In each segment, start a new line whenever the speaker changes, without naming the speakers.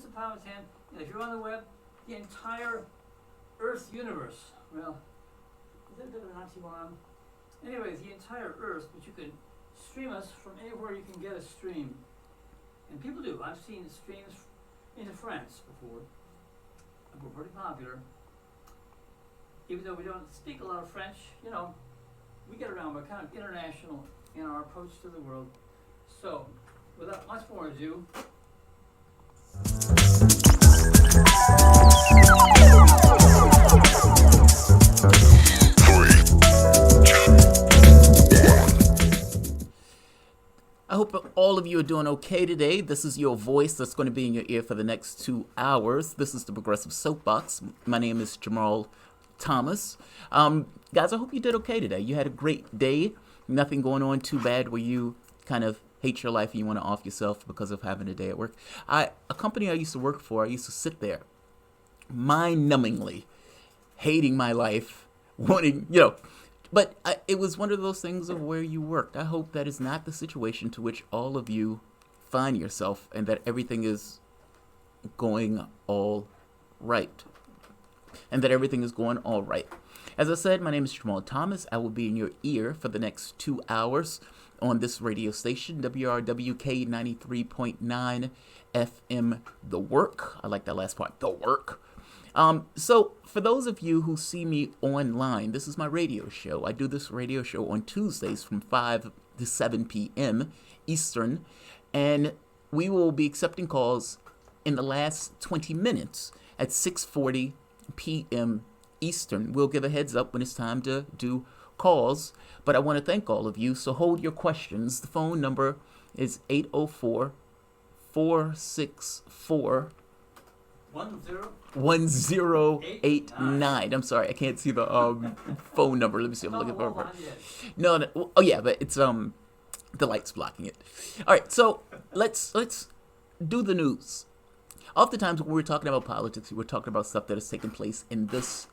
upon a time, if you're on the web, the entire Earth universe, well, is that a bit of an oxymoron? Anyways, the entire Earth, but you can stream us from anywhere you can get a stream. And people do. I've seen streams into France before. And we're pretty popular. Even though we don't speak a lot of French, we get around. We're kind of international in our approach to the world. So, without much more ado,
I hope all of you are doing okay today. This is your voice that's going to be in your ear for the next 2 hours. This is the Progressive Soapbox. My name is Jamarl Thomas. Guys, I hope you did okay today. You had a great day. Nothing going on too bad where you kind of hate your life and you want to off yourself because of having a day at work. A company I used to work for, I used to sit there mind-numbingly hating my life, wanting, but it was one of those things of where you worked. I hope that is not the situation to which all of you find yourself and that everything is going all right. And that everything is going all right. As I said, my name is Jamarl Thomas. I will be in your ear for the next 2 hours on this radio station, WRWK 93.9 FM, The Work. I like that last part, The Work. So for those of you who see me online, this is my radio show. I do this radio show on Tuesdays from 5 to 7 p.m. Eastern, and we will be accepting calls in the last 20 minutes at 6:40 p.m. Eastern. We'll give a heads up when it's time to do calls, but I want to thank all of you, so hold your questions. The phone number is 804-464 1089. I'm sorry, I can't see the phone number. Let me see. I'm looking for it. No. Oh yeah, but it's the light's blocking it. All right, so let's do the news. Oftentimes when we're talking about politics, we're talking about stuff that has taken place in this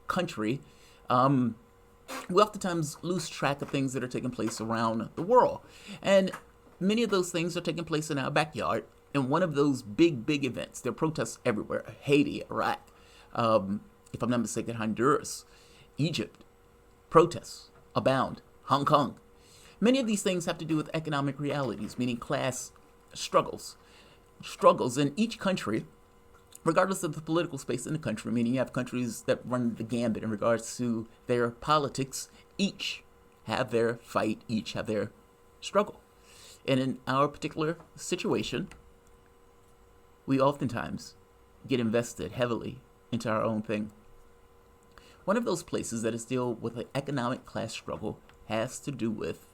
country. We oftentimes lose track of things that are taking place around the world, and many of those things are taking place in our backyard. And one of those big events, there are protests everywhere. Haiti, Iraq, if I'm not mistaken, Honduras, Egypt. Protests abound. Hong Kong. Many of these things have to do with economic realities, meaning class struggles. Struggles in each country, regardless of the political space in the country, meaning you have countries that run the gambit in regards to their politics, each have their fight, each have their struggle. And in our particular situation, we oftentimes get invested heavily into our own thing. One of those places that is still with an economic class struggle has to do with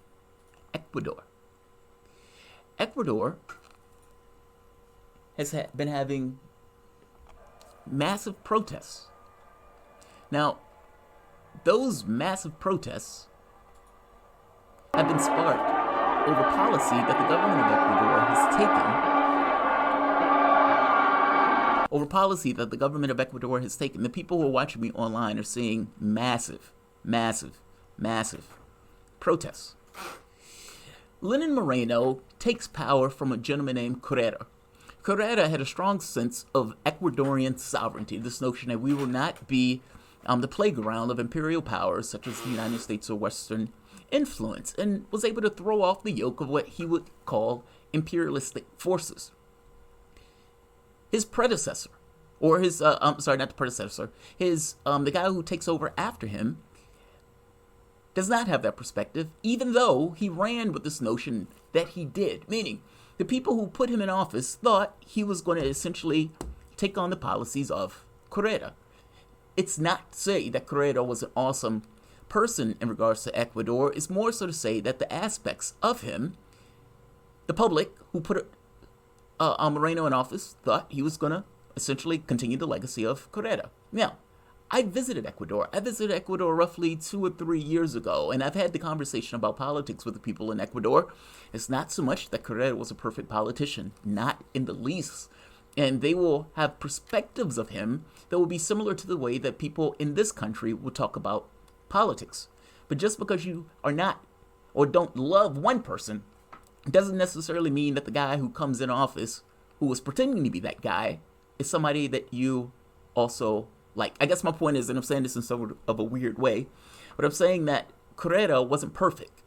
Ecuador. Ecuador has been having massive protests. Now, those massive protests have been sparked over policy that the government of Ecuador has taken. The people who are watching me online are seeing massive protests. Lenin Moreno takes power from a gentleman named Carrera. Carrera had a strong sense of Ecuadorian sovereignty, this notion that we will not be the playground of imperial powers such as the United States or Western influence, and was able to throw off the yoke of what he would call imperialistic forces. His predecessor, or his, the guy who takes over after him, does not have that perspective, even though he ran with this notion that he did. Meaning, the people who put him in office thought he was going to essentially take on the policies of Carrera. It's not to say that Carrera was an awesome person in regards to Ecuador. It's more so to say that the aspects of him, the public who put Moreno in office thought he was going to essentially continue the legacy of Carrera. Now, I visited Ecuador. I visited Ecuador roughly 2 or 3 years ago, and I've had the conversation about politics with the people in Ecuador. It's not so much that Carrera was a perfect politician, not in the least. And they will have perspectives of him that will be similar to the way that people in this country will talk about politics. But just because you are not or don't love one person doesn't necessarily mean that the guy who comes in office who was pretending to be that guy is somebody that you also like. I guess my point is, and I'm saying this in sort of a weird way, but I'm saying that Correa wasn't perfect,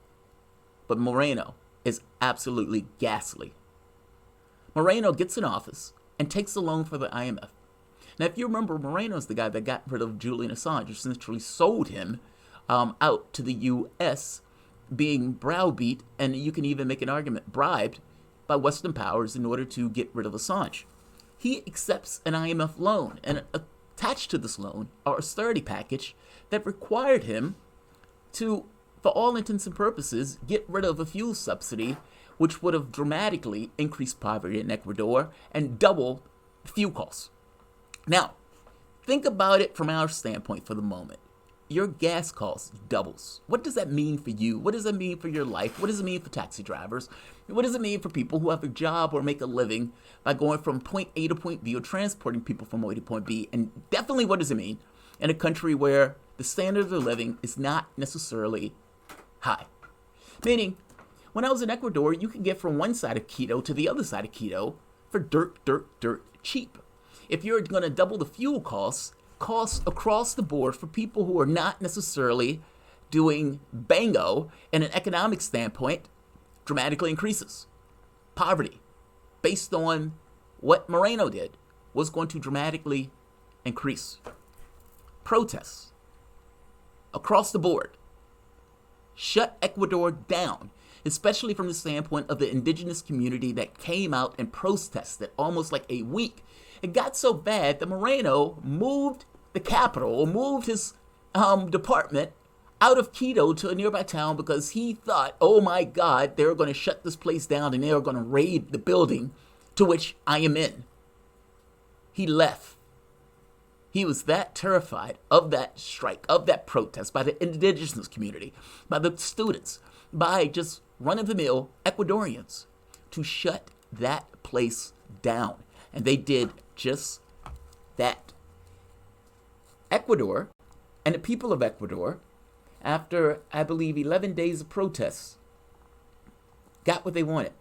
but Moreno is absolutely ghastly. Moreno gets in office and takes a loan for the IMF. Now, if you remember, Moreno's the guy that got rid of Julian Assange, essentially sold him out to the U.S., being browbeat, and you can even make an argument, bribed by Western powers in order to get rid of Assange. He accepts an IMF loan, and attached to this loan are a austerity package that required him to, for all intents and purposes, get rid of a fuel subsidy, which would have dramatically increased poverty in Ecuador and doubled fuel costs. Now, think about it from our standpoint for the moment. Your gas cost doubles. What does that mean for you? What does it mean for your life? What does it mean for taxi drivers? What does it mean for people who have a job or make a living by going from point A to point B or transporting people from point A to point B? And definitely, what does it mean in a country where the standard of living is not necessarily high? Meaning, when I was in Ecuador, you could get from one side of Quito to the other side of Quito for dirt cheap. If you're going to double the fuel costs across the board for people who are not necessarily doing bango in an economic standpoint dramatically increases. Poverty, based on what Moreno did, was going to dramatically increase. Protests across the board shut Ecuador down, especially from the standpoint of the indigenous community that came out and protested almost like a week. It got so bad that Moreno moved the capital, or moved his department out of Quito to a nearby town because he thought, oh my God, they're going to shut this place down and they're going to raid the building to which I am in. He left. He was that terrified of that strike, of that protest by the indigenous community, by the students, by just run-of-the-mill Ecuadorians to shut that place down. And they did just that. Ecuador and the people of Ecuador, after, I believe, 11 days of protests, got what they wanted.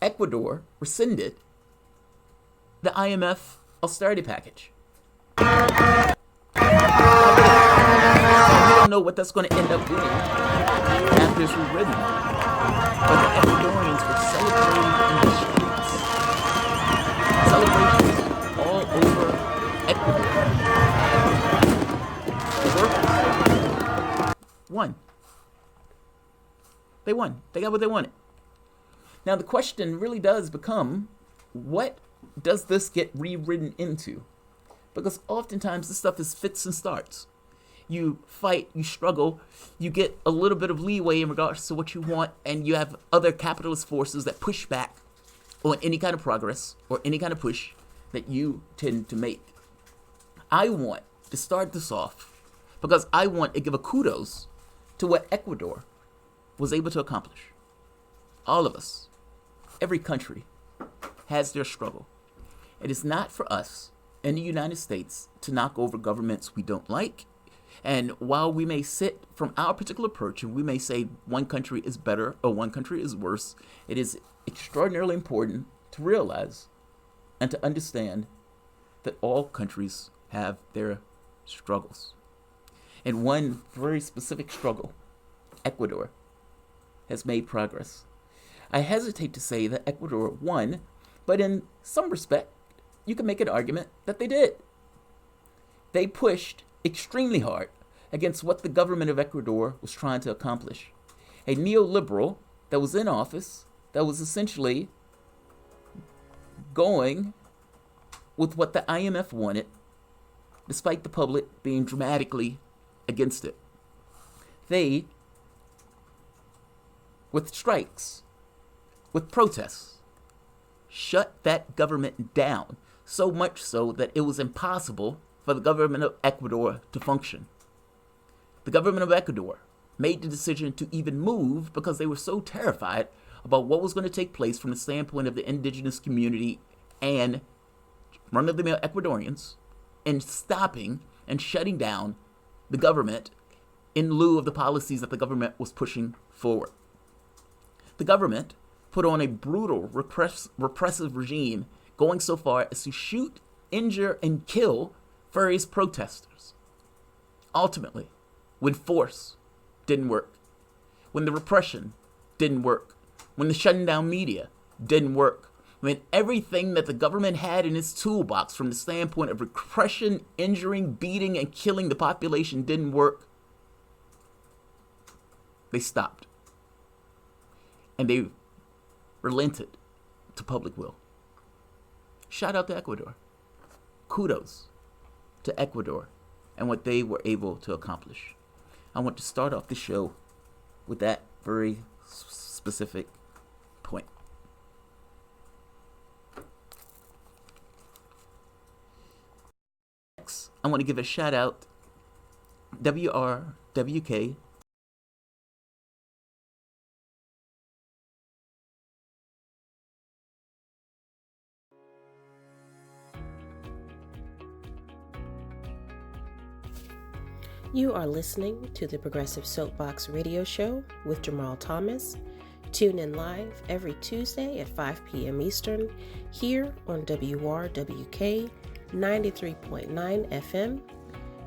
Ecuador rescinded the IMF austerity package. We don't know what that's going to end up doing after it's rewritten. But the Ecuadorians were celebrating in the streets. Celebrations all over Ecuador. The workers won. They won. They got what they wanted. Now the question really does become, what does this get rewritten into? Because oftentimes this stuff is fits and starts. You fight, you struggle, you get a little bit of leeway in regards to what you want, and you have other capitalist forces that push back on any kind of progress or any kind of push that you tend to make. I want to start this off because I want to give a kudos to what Ecuador was able to accomplish. All of us, every country, has their struggle. It is not for us in the United States to knock over governments we don't like. And while we may sit from our particular perch and we may say one country is better or one country is worse, it is extraordinarily important to realize and to understand that all countries have their struggles. And one very specific struggle, Ecuador, has made progress. I hesitate to say that Ecuador won, but in some respect, you can make an argument that they did. They pushed extremely hard against what the government of Ecuador was trying to accomplish. A neoliberal that was in office, that was essentially going with what the IMF wanted, despite the public being dramatically against it. They, with strikes, with protests, shut that government down, so much so that it was impossible for the government of Ecuador to function. The government of Ecuador made the decision to even move because they were so terrified about what was going to take place from the standpoint of the indigenous community and run-of-the-mill Ecuadorians in stopping and shutting down the government in lieu of the policies that the government was pushing forward. The government put on a brutal, repressive regime, going so far as to shoot, injure, and kill various protesters. Ultimately, when force didn't work, when the repression didn't work, when the shutting down media didn't work, when everything that the government had in its toolbox from the standpoint of repression, injuring, beating, and killing the population didn't work, they stopped. And they relented to public will. Shout out to Ecuador. Kudos to Ecuador and what they were able to accomplish. I want to start off the show with that very specific point. Next, I want to give a shout out WRWK.
You are listening to the Progressive Soapbox Radio Show with Jamarl Thomas. Tune in live every Tuesday at 5 p.m. Eastern here on WRWK 93.9 FM.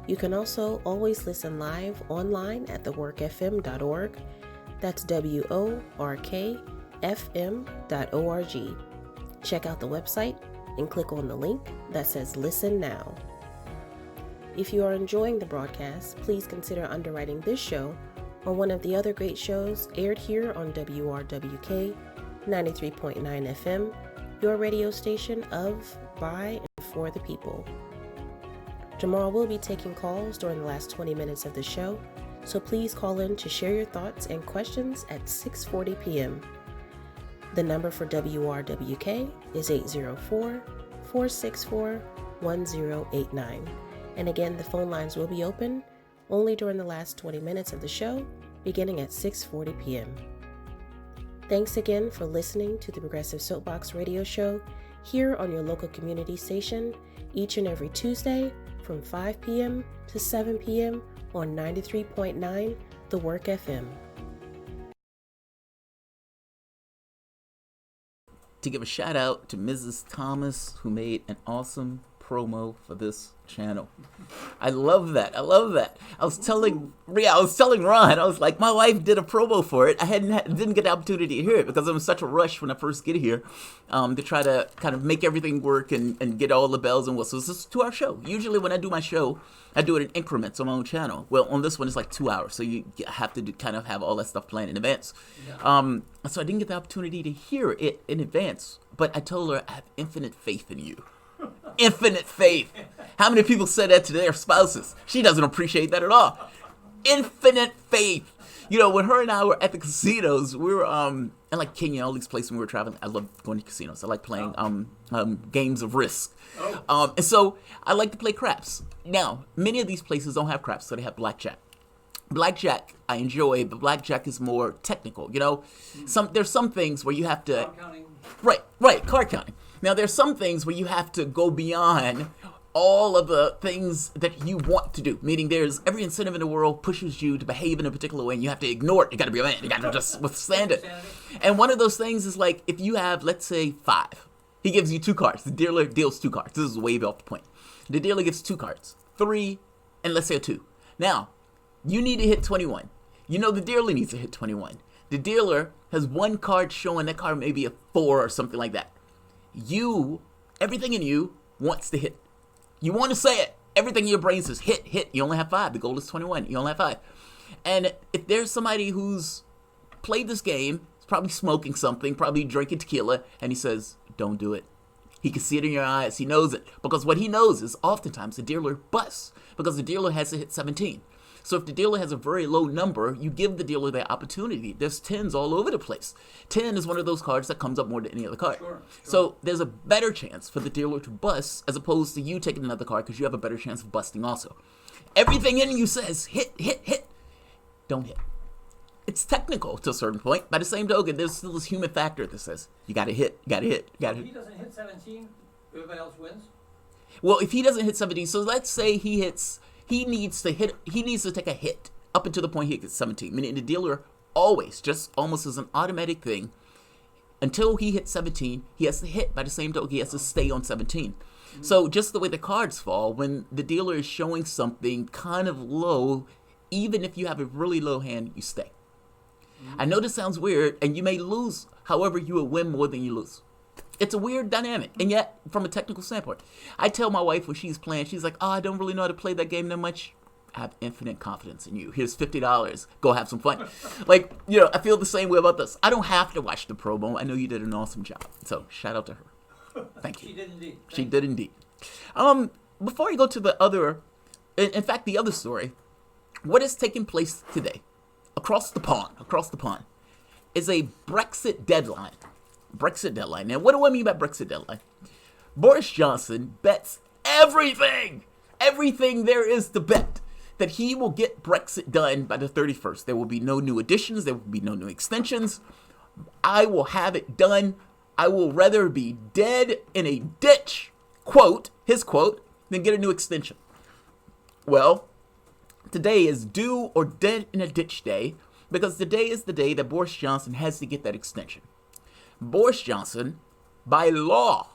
You can also always listen live online at theworkfm.org. That's WORKFM.org. Check out the website and click on the link that says Listen Now. If you are enjoying the broadcast, please consider underwriting this show or one of the other great shows aired here on WRWK 93.9 FM, your radio station of, by, and for the people. Jamarl will be taking calls during the last 20 minutes of the show, so please call in to share your thoughts and questions at 6:40 p.m. The number for WRWK is 804-464-1089. And again, the phone lines will be open only during the last 20 minutes of the show, beginning at 6:40 p.m. Thanks again for listening to the Progressive Soapbox Radio Show here on your local community station each and every Tuesday from 5 p.m. to 7 p.m. on 93.9 The Work FM.
To give a shout out to Mrs. Thomas, who made an awesome promo for this channel. I love that. I was telling Ron, I was like, my wife did a promo for it. I didn't get the opportunity to hear it because I'm in such a rush when I first get here to try to kind of make everything work and get all the bells and whistles. This is a 2-hour show. Usually when I do my show, I do it in increments on my own channel. Well, on this one, it's like 2 hours, so you have to kind of have all that stuff planned in advance. Yeah. So I didn't get the opportunity to hear it in advance, but I told her I have infinite faith in you. Infinite faith. How many people said that to their spouses? She doesn't appreciate that at all. Infinite faith. You know, when her and I were at the casinos, we were in like Kenya, all these places when we were traveling. I love going to casinos. I like playing games of Risk. And so I like to play craps. Now, many of these places don't have craps, so they have blackjack. Blackjack I enjoy, but blackjack is more technical. You know, there's some things where you have to.
Card counting.
Right, card counting. Now, there's some things where you have to go beyond all of the things that you want to do. Meaning there's every incentive in the world pushes you to behave in a particular way, and you have to ignore it. You got to be a man. You got to just withstand it. And one of those things is like if you have, let's say, 5. He gives you 2 cards. The dealer deals 2 cards. This is way off the point. The dealer gives 2 cards. 3, and let's say a 2. Now, you need to hit 21. You know the dealer needs to hit 21. The dealer has 1 card showing that card maybe a 4 or something like that. Everything in you wants to hit. You want to say it. Everything in your brain says hit. You only have 5. The goal is 21. You only have 5. And if there's somebody who's played this game, is probably smoking something, probably drinking tequila, and he says, don't do it. He can see it in your eyes. He knows it. Because what he knows is oftentimes the dealer busts because the dealer has to hit 17. So if the dealer has a very low number, you give the dealer that opportunity. There's 10s all over the place. 10 is one of those cards that comes up more than any other card. Sure. So there's a better chance for the dealer to bust as opposed to you taking another card because you have a better chance of busting also. Everything in you says hit. Don't hit. It's technical to a certain point. By the same token, there's still this human factor that says you got to hit.
If he doesn't hit 17, everybody else wins?
Well, if he doesn't hit 17, so let's say he needs to take a hit up until the point he gets 17. Meaning the dealer always, just almost as an automatic thing, until he hits 17, he has to hit. By the same token, he has to stay on 17. So just the way the cards fall, when the dealer is showing something kind of low, even if you have a really low hand, you stay. I know this sounds weird, and you may lose. However, you will win more than you lose. It's a weird dynamic, and yet, from a technical standpoint, I tell my wife when she's playing, she's like, I don't really know how to play that game that much. I have infinite confidence in you. Here's $50. Go have some fun. Like, I feel the same way about this. I don't have to watch the promo. I know you did an awesome job. So, shout out to her. Thank you.
She did indeed.
She did indeed. Before I go to the other, in fact, the other story, what is taking place today, across the pond, is a Brexit deadline. Now, what do I mean by Brexit deadline? Boris Johnson bets everything there is to bet, that he will get Brexit done by the 31st. There will be no new additions. There will be no new extensions. I will have it done. I will rather be dead in a ditch, his quote, than get a new extension. Well, today is do or dead in a ditch day, because today is the day that Boris Johnson has to get that extension. Boris Johnson, by law,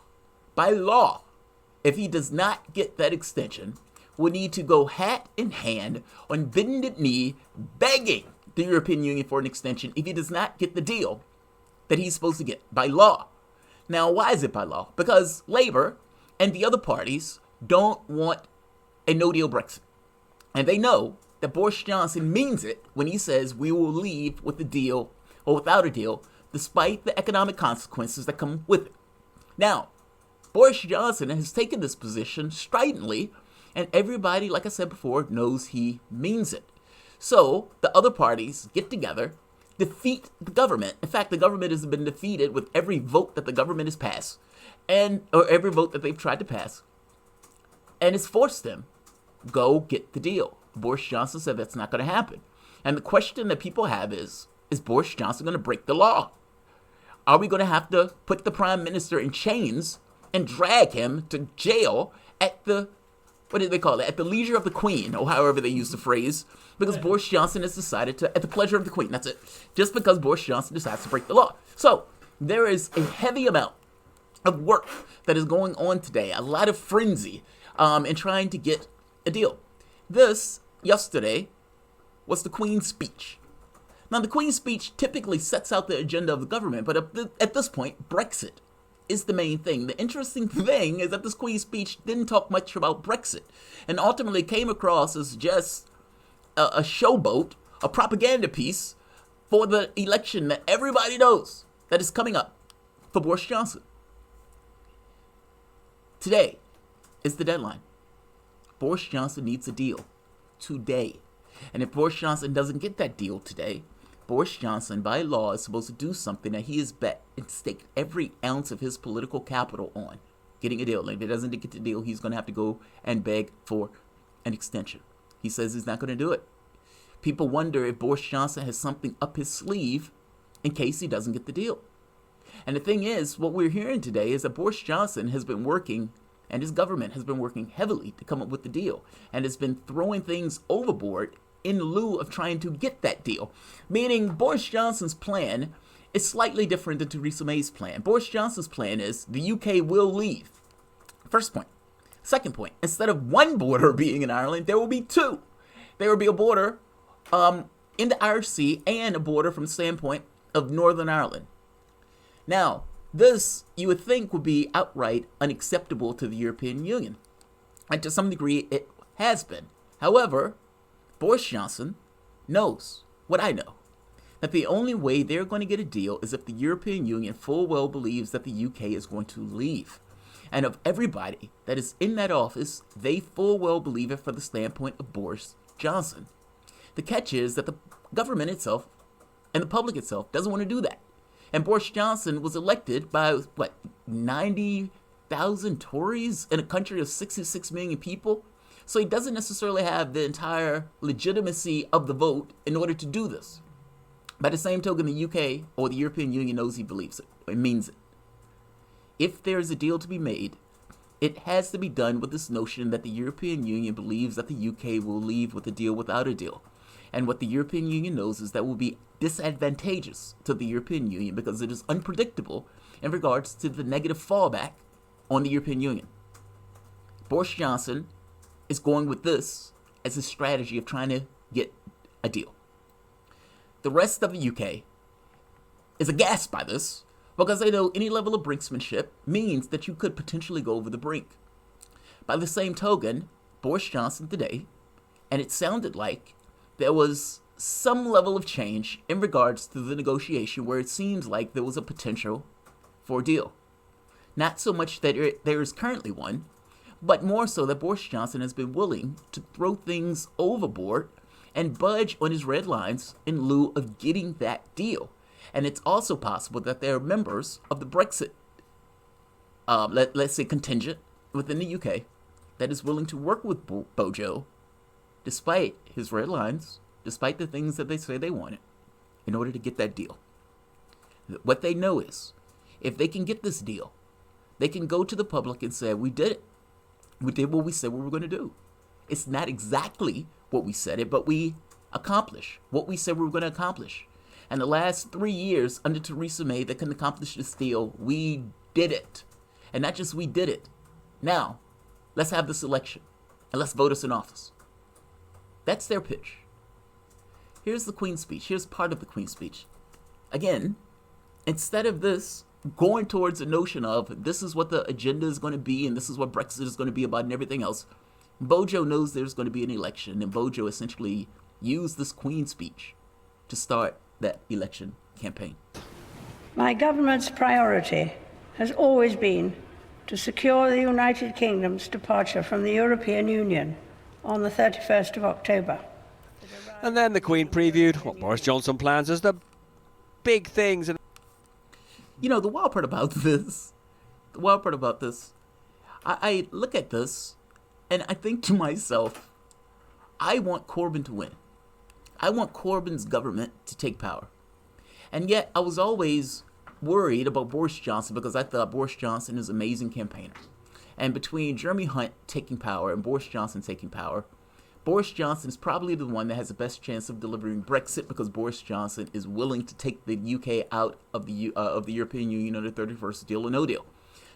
if he does not get that extension, will need to go hat in hand on bended knee begging the European Union for an extension if he does not get the deal that he's supposed to get by law. Now, why is it by law? Because Labour and the other parties don't want a no-deal Brexit. And they know that Boris Johnson means it when he says we will leave with a deal or without a deal, despite the economic consequences that come with it. Now, Boris Johnson has taken this position stridently, and everybody, like I said before, knows he means it. So the other parties get together, defeat the government. In fact, the government has been defeated with every vote that the government has passed, or every vote that they've tried to pass, and it's forced them, go get the deal. Boris Johnson said that's not going to happen. And the question that people have is Boris Johnson going to break the law? Are we going to have to put the prime minister in chains and drag him to jail at the, what do they call it, at the leisure of the Queen, or however they use the phrase, because Boris Johnson has decided to, at the pleasure of the Queen, that's it, just because Boris Johnson decides to break the law. So, there is a heavy amount of work that is going on today, a lot of frenzy in trying to get a deal. This, yesterday, was the Queen's speech. Now, the Queen's speech typically sets out the agenda of the government, but at this point, Brexit is the main thing. The interesting thing is that this Queen's speech didn't talk much about Brexit, and ultimately came across as just a showboat, a propaganda piece for the election that everybody knows that is coming up for Boris Johnson. Today is the deadline. Boris Johnson needs a deal today. And if Boris Johnson doesn't get that deal today, Boris Johnson, by law, is supposed to do something that he has bet and staked every ounce of his political capital on, getting a deal. And if he doesn't get the deal, he's going to have to go and beg for an extension. He says he's not going to do it. People wonder if Boris Johnson has something up his sleeve in case he doesn't get the deal. And the thing is, what we're hearing today is that Boris Johnson has been working, and his government has been working heavily to come up with the deal, and has been throwing things overboard in lieu of trying to get that deal. Meaning Boris Johnson's plan is slightly different than Theresa May's plan. Boris Johnson's plan is the UK will leave. First point. Second point, instead of one border being in Ireland, there will be two. There will be a border in the Irish Sea and a border from the standpoint of Northern Ireland. Now, this, you would think, would be outright unacceptable to the European Union. And to some degree, it has been. However, Boris Johnson knows what I know, that the only way they're going to get a deal is if the European Union full well believes that the UK is going to leave. And of everybody that is in that office, they full well believe it from the standpoint of Boris Johnson. The catch is that the government itself and the public itself doesn't want to do that. And Boris Johnson was elected by, 90,000 Tories in a country of 66 million people? So he doesn't necessarily have the entire legitimacy of the vote in order to do this. By the same token, the UK or the European Union knows he believes it. It means it. If there is a deal to be made, it has to be done with this notion that the European Union believes that the UK will leave with a deal without a deal. And what the European Union knows is that will be disadvantageous to the European Union because it is unpredictable in regards to the negative fallback on the European Union. Boris Johnson is going with this as a strategy of trying to get a deal. The rest of the UK is aghast by this because they know any level of brinksmanship means that you could potentially go over the brink. By the same token, Boris Johnson today, and it sounded like there was some level of change in regards to the negotiation where it seems like there was a potential for a deal. Not so much that there is currently one, but more so that Boris Johnson has been willing to throw things overboard and budge on his red lines in lieu of getting that deal. And it's also possible that there are members of the Brexit, let's say, contingent within the UK that is willing to work with Bojo, despite his red lines, despite the things that they say they wanted, in order to get that deal. What they know is, if they can get this deal, they can go to the public and say, we did it. We did what we said we were going to do. It's not exactly what we said it, but we accomplished what we said we were going to accomplish. And the last 3 years under Theresa May that can accomplish this deal, we did it. And not just we did it. Now, let's have this election and let's vote us in office. That's their pitch. Here's the Queen's speech. Here's part of the Queen's speech. Again, instead of this going towards a notion of this is what the agenda is going to be and this is what Brexit is going to be about and everything else, Bojo knows there's going to be an election, and Bojo essentially used this Queen's speech to start that election campaign.
My government's priority has always been to secure the United Kingdom's departure from the European Union on the 31st of October.
And then the Queen previewed what Boris Johnson plans as the big things.
You know, the wild part about this, I look at this and I think to myself, I want Corbyn to win. I want Corbyn's government to take power. And yet I was always worried about Boris Johnson because I thought Boris Johnson is an amazing campaigner. And between Jeremy Hunt taking power and Boris Johnson taking power, Boris Johnson is probably the one that has the best chance of delivering Brexit because Boris Johnson is willing to take the UK out of the European Union under 31st deal or no deal.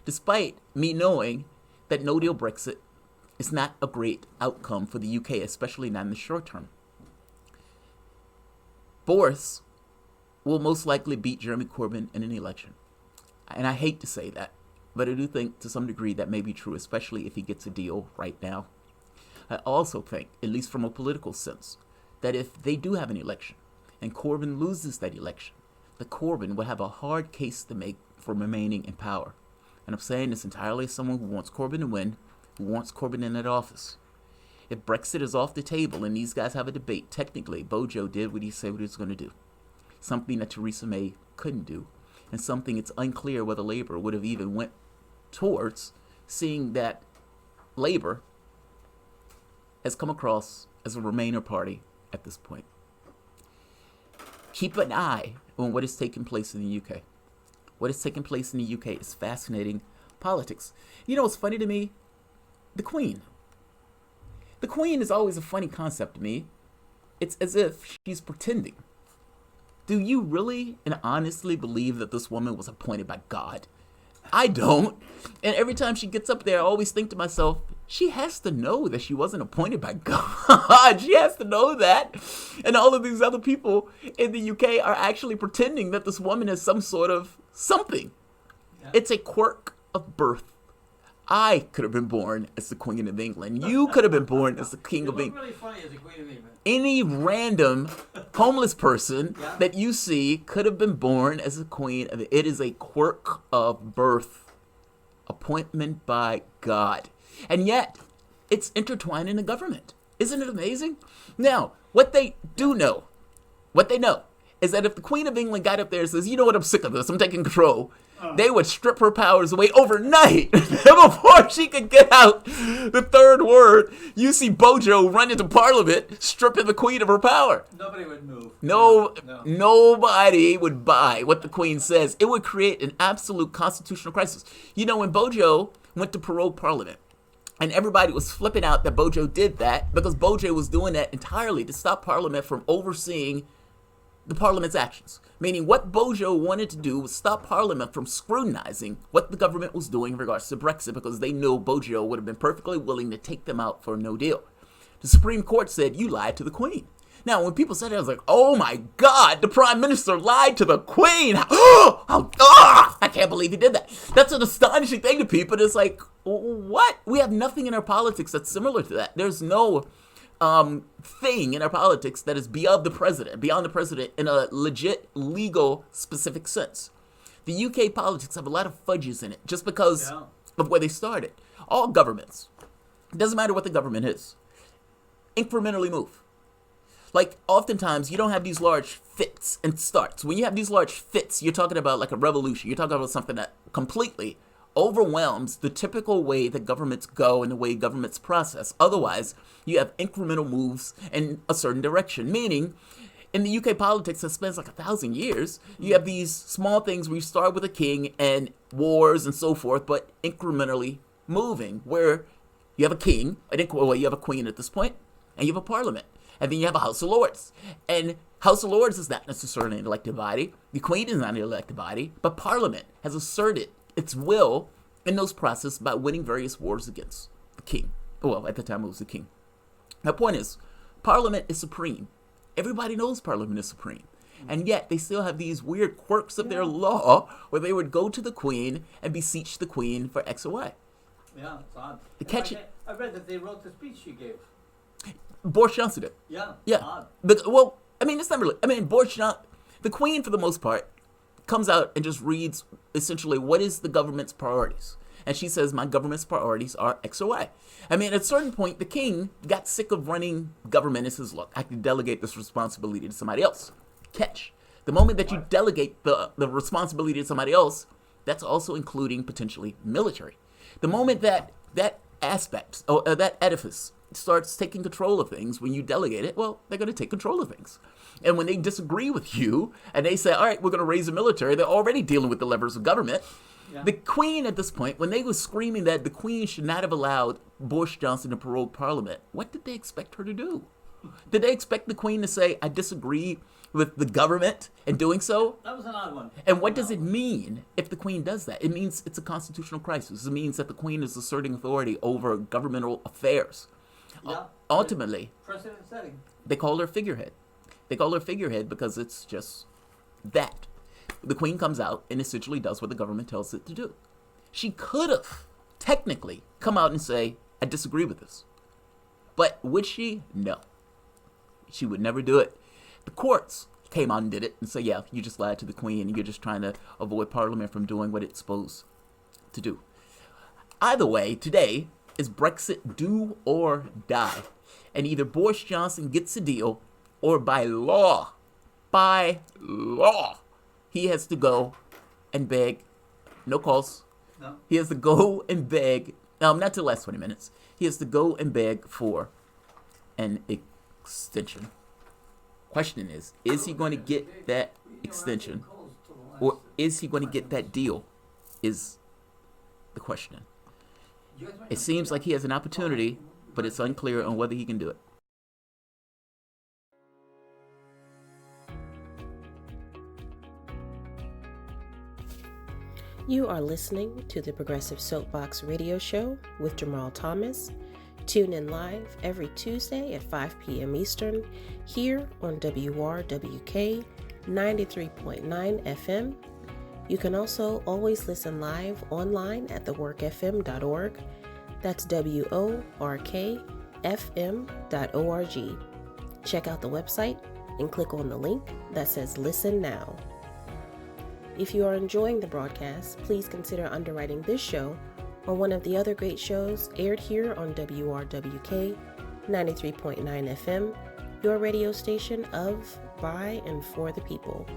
Despite me knowing that no deal Brexit is not a great outcome for the UK, especially not in the short term. Boris will most likely beat Jeremy Corbyn in an election. And I hate to say that, but I do think to some degree that may be true, especially if he gets a deal right now. I also think, at least from a political sense, that if they do have an election and Corbyn loses that election, that Corbyn would have a hard case to make for remaining in power. And I'm saying this entirely as someone who wants Corbyn to win, who wants Corbyn in that office. If Brexit is off the table and these guys have a debate, technically, Bojo did what he said what he was going to do. Something that Theresa May couldn't do. And something it's unclear whether Labour would have even went towards, seeing that Labour has come across as a Remainer party at this point. Keep an eye on what is taking place in the UK. What is taking place in the UK is fascinating politics. You know what's funny to me? The Queen. The Queen is always a funny concept to me. It's as if she's pretending. Do you really and honestly believe that this woman was appointed by God? I don't. And every time she gets up there, I always think to myself, she has to know that she wasn't appointed by God. She has to know that. And all of these other people in the UK are actually pretending that this woman is some sort of something. Yeah. It's a quirk of birth. I could have been born as the Queen of England. You could have been born as the King of England.
Really funny as the Queen of England.
Any random homeless person that you see could have been born as a queen. It is a quirk of birth. Appointment by God. And yet, it's intertwined in the government. Isn't it amazing? Now, what they know, is that if the Queen of England got up there and says, you know what, I'm sick of this, I'm taking control, they would strip her powers away overnight. Before she could get out the third word, you see Bojo run into Parliament, stripping the Queen of her power.
Nobody would move.
No. Nobody would buy what the Queen says. It would create an absolute constitutional crisis. You know, when Bojo went to parole Parliament, And everybody was flipping out that Bojo did that because Bojo was doing that entirely to stop Parliament from overseeing the Parliament's actions. Meaning what Bojo wanted to do was stop Parliament from scrutinizing what the government was doing in regards to Brexit because they knew Bojo would have been perfectly willing to take them out for no deal. The Supreme Court said, you lied to the Queen. Now, when people said that, I was like, oh my God, the Prime Minister lied to the Queen. I can't believe he did that. That's an astonishing thing to people. It's like, what? We have nothing in our politics that's similar to that. There's no thing in our politics that is beyond the president in a legit, legal, specific sense. The UK politics have a lot of fudges in it just because of where they started. All governments, it doesn't matter what the government is, incrementally move. Like, oftentimes, you don't have these large fits and starts. When you have these large fits, you're talking about like a revolution. You're talking about something that completely overwhelms the typical way that governments go and the way governments process. Otherwise, you have incremental moves in a certain direction. Meaning, in the UK politics that spans like 1,000 years, you have these small things where you start with a king and wars and so forth, but incrementally moving, where you have a king, you have a queen at this point, and you have a parliament. And then you have a House of Lords. And House of Lords is not necessarily an elected body. The Queen is not an elected body. But Parliament has asserted its will in those processes by winning various wars against the king. Well, at the time it was the king. My point is, Parliament is supreme. Everybody knows Parliament is supreme. And yet they still have these weird quirks of their law where they would go to the Queen and beseech the Queen for X or Y.
Yeah, it's odd.
I
read that they wrote the speech she gave.
Boris Johnson did.
Yeah. Odd.
Well, I mean, it's not really. I mean, Boris Johnson, the Queen, for the most part, comes out and just reads essentially what is the government's priorities. And she says, my government's priorities are X or Y. I mean, at a certain point, the king got sick of running government and says, look, I can delegate this responsibility to somebody else. Catch. The moment that you delegate the responsibility to somebody else, that's also including potentially military. The moment that aspect, or that edifice, starts taking control of things, when you delegate it, well, they're going to take control of things. And when they disagree with you and they say, all right, we're going to raise the military, they're already dealing with the levers of government. Yeah. The Queen at this point, when they were screaming that the Queen should not have allowed Boris Johnson to parole Parliament, what did they expect her to do? Did they expect the Queen to say, I disagree with the government in doing so?
That was an odd one.
And what does it mean if the Queen does that? It means it's a constitutional crisis. It means that the Queen is asserting authority over governmental affairs.
Yeah.
Ultimately,
precedent setting.
They call her figurehead. They call her figurehead because it's just that. The Queen comes out and essentially does what the government tells it to do. She could have technically come out and say, I disagree with this. But would she? No. She would never do it. The courts came out and did it and said, yeah, you just lied to the Queen and you're just trying to avoid Parliament from doing what it's supposed to do. Either way, today is Brexit do or die. And either Boris Johnson gets a deal or by law, he has to go and beg. No calls. No. He has to go and beg. Not till the last 20 minutes. He has to go and beg for an extension. Question is he going to get that extension? Or is he going to get that deal? Is the question. It seems like he has an opportunity, but it's unclear on whether he can do it.
You are listening to the Progressive Soapbox Radio Show with Jamarl Thomas. Tune in live every Tuesday at 5 p.m. Eastern here on WRWK 93.9 FM. You can also always listen live online at theworkfm.org. That's WORKFM.org. Check out the website and click on the link that says Listen Now. If you are enjoying the broadcast, please consider underwriting this show or one of the other great shows aired here on WRWK 93.9 FM, your radio station of, by, and for the people.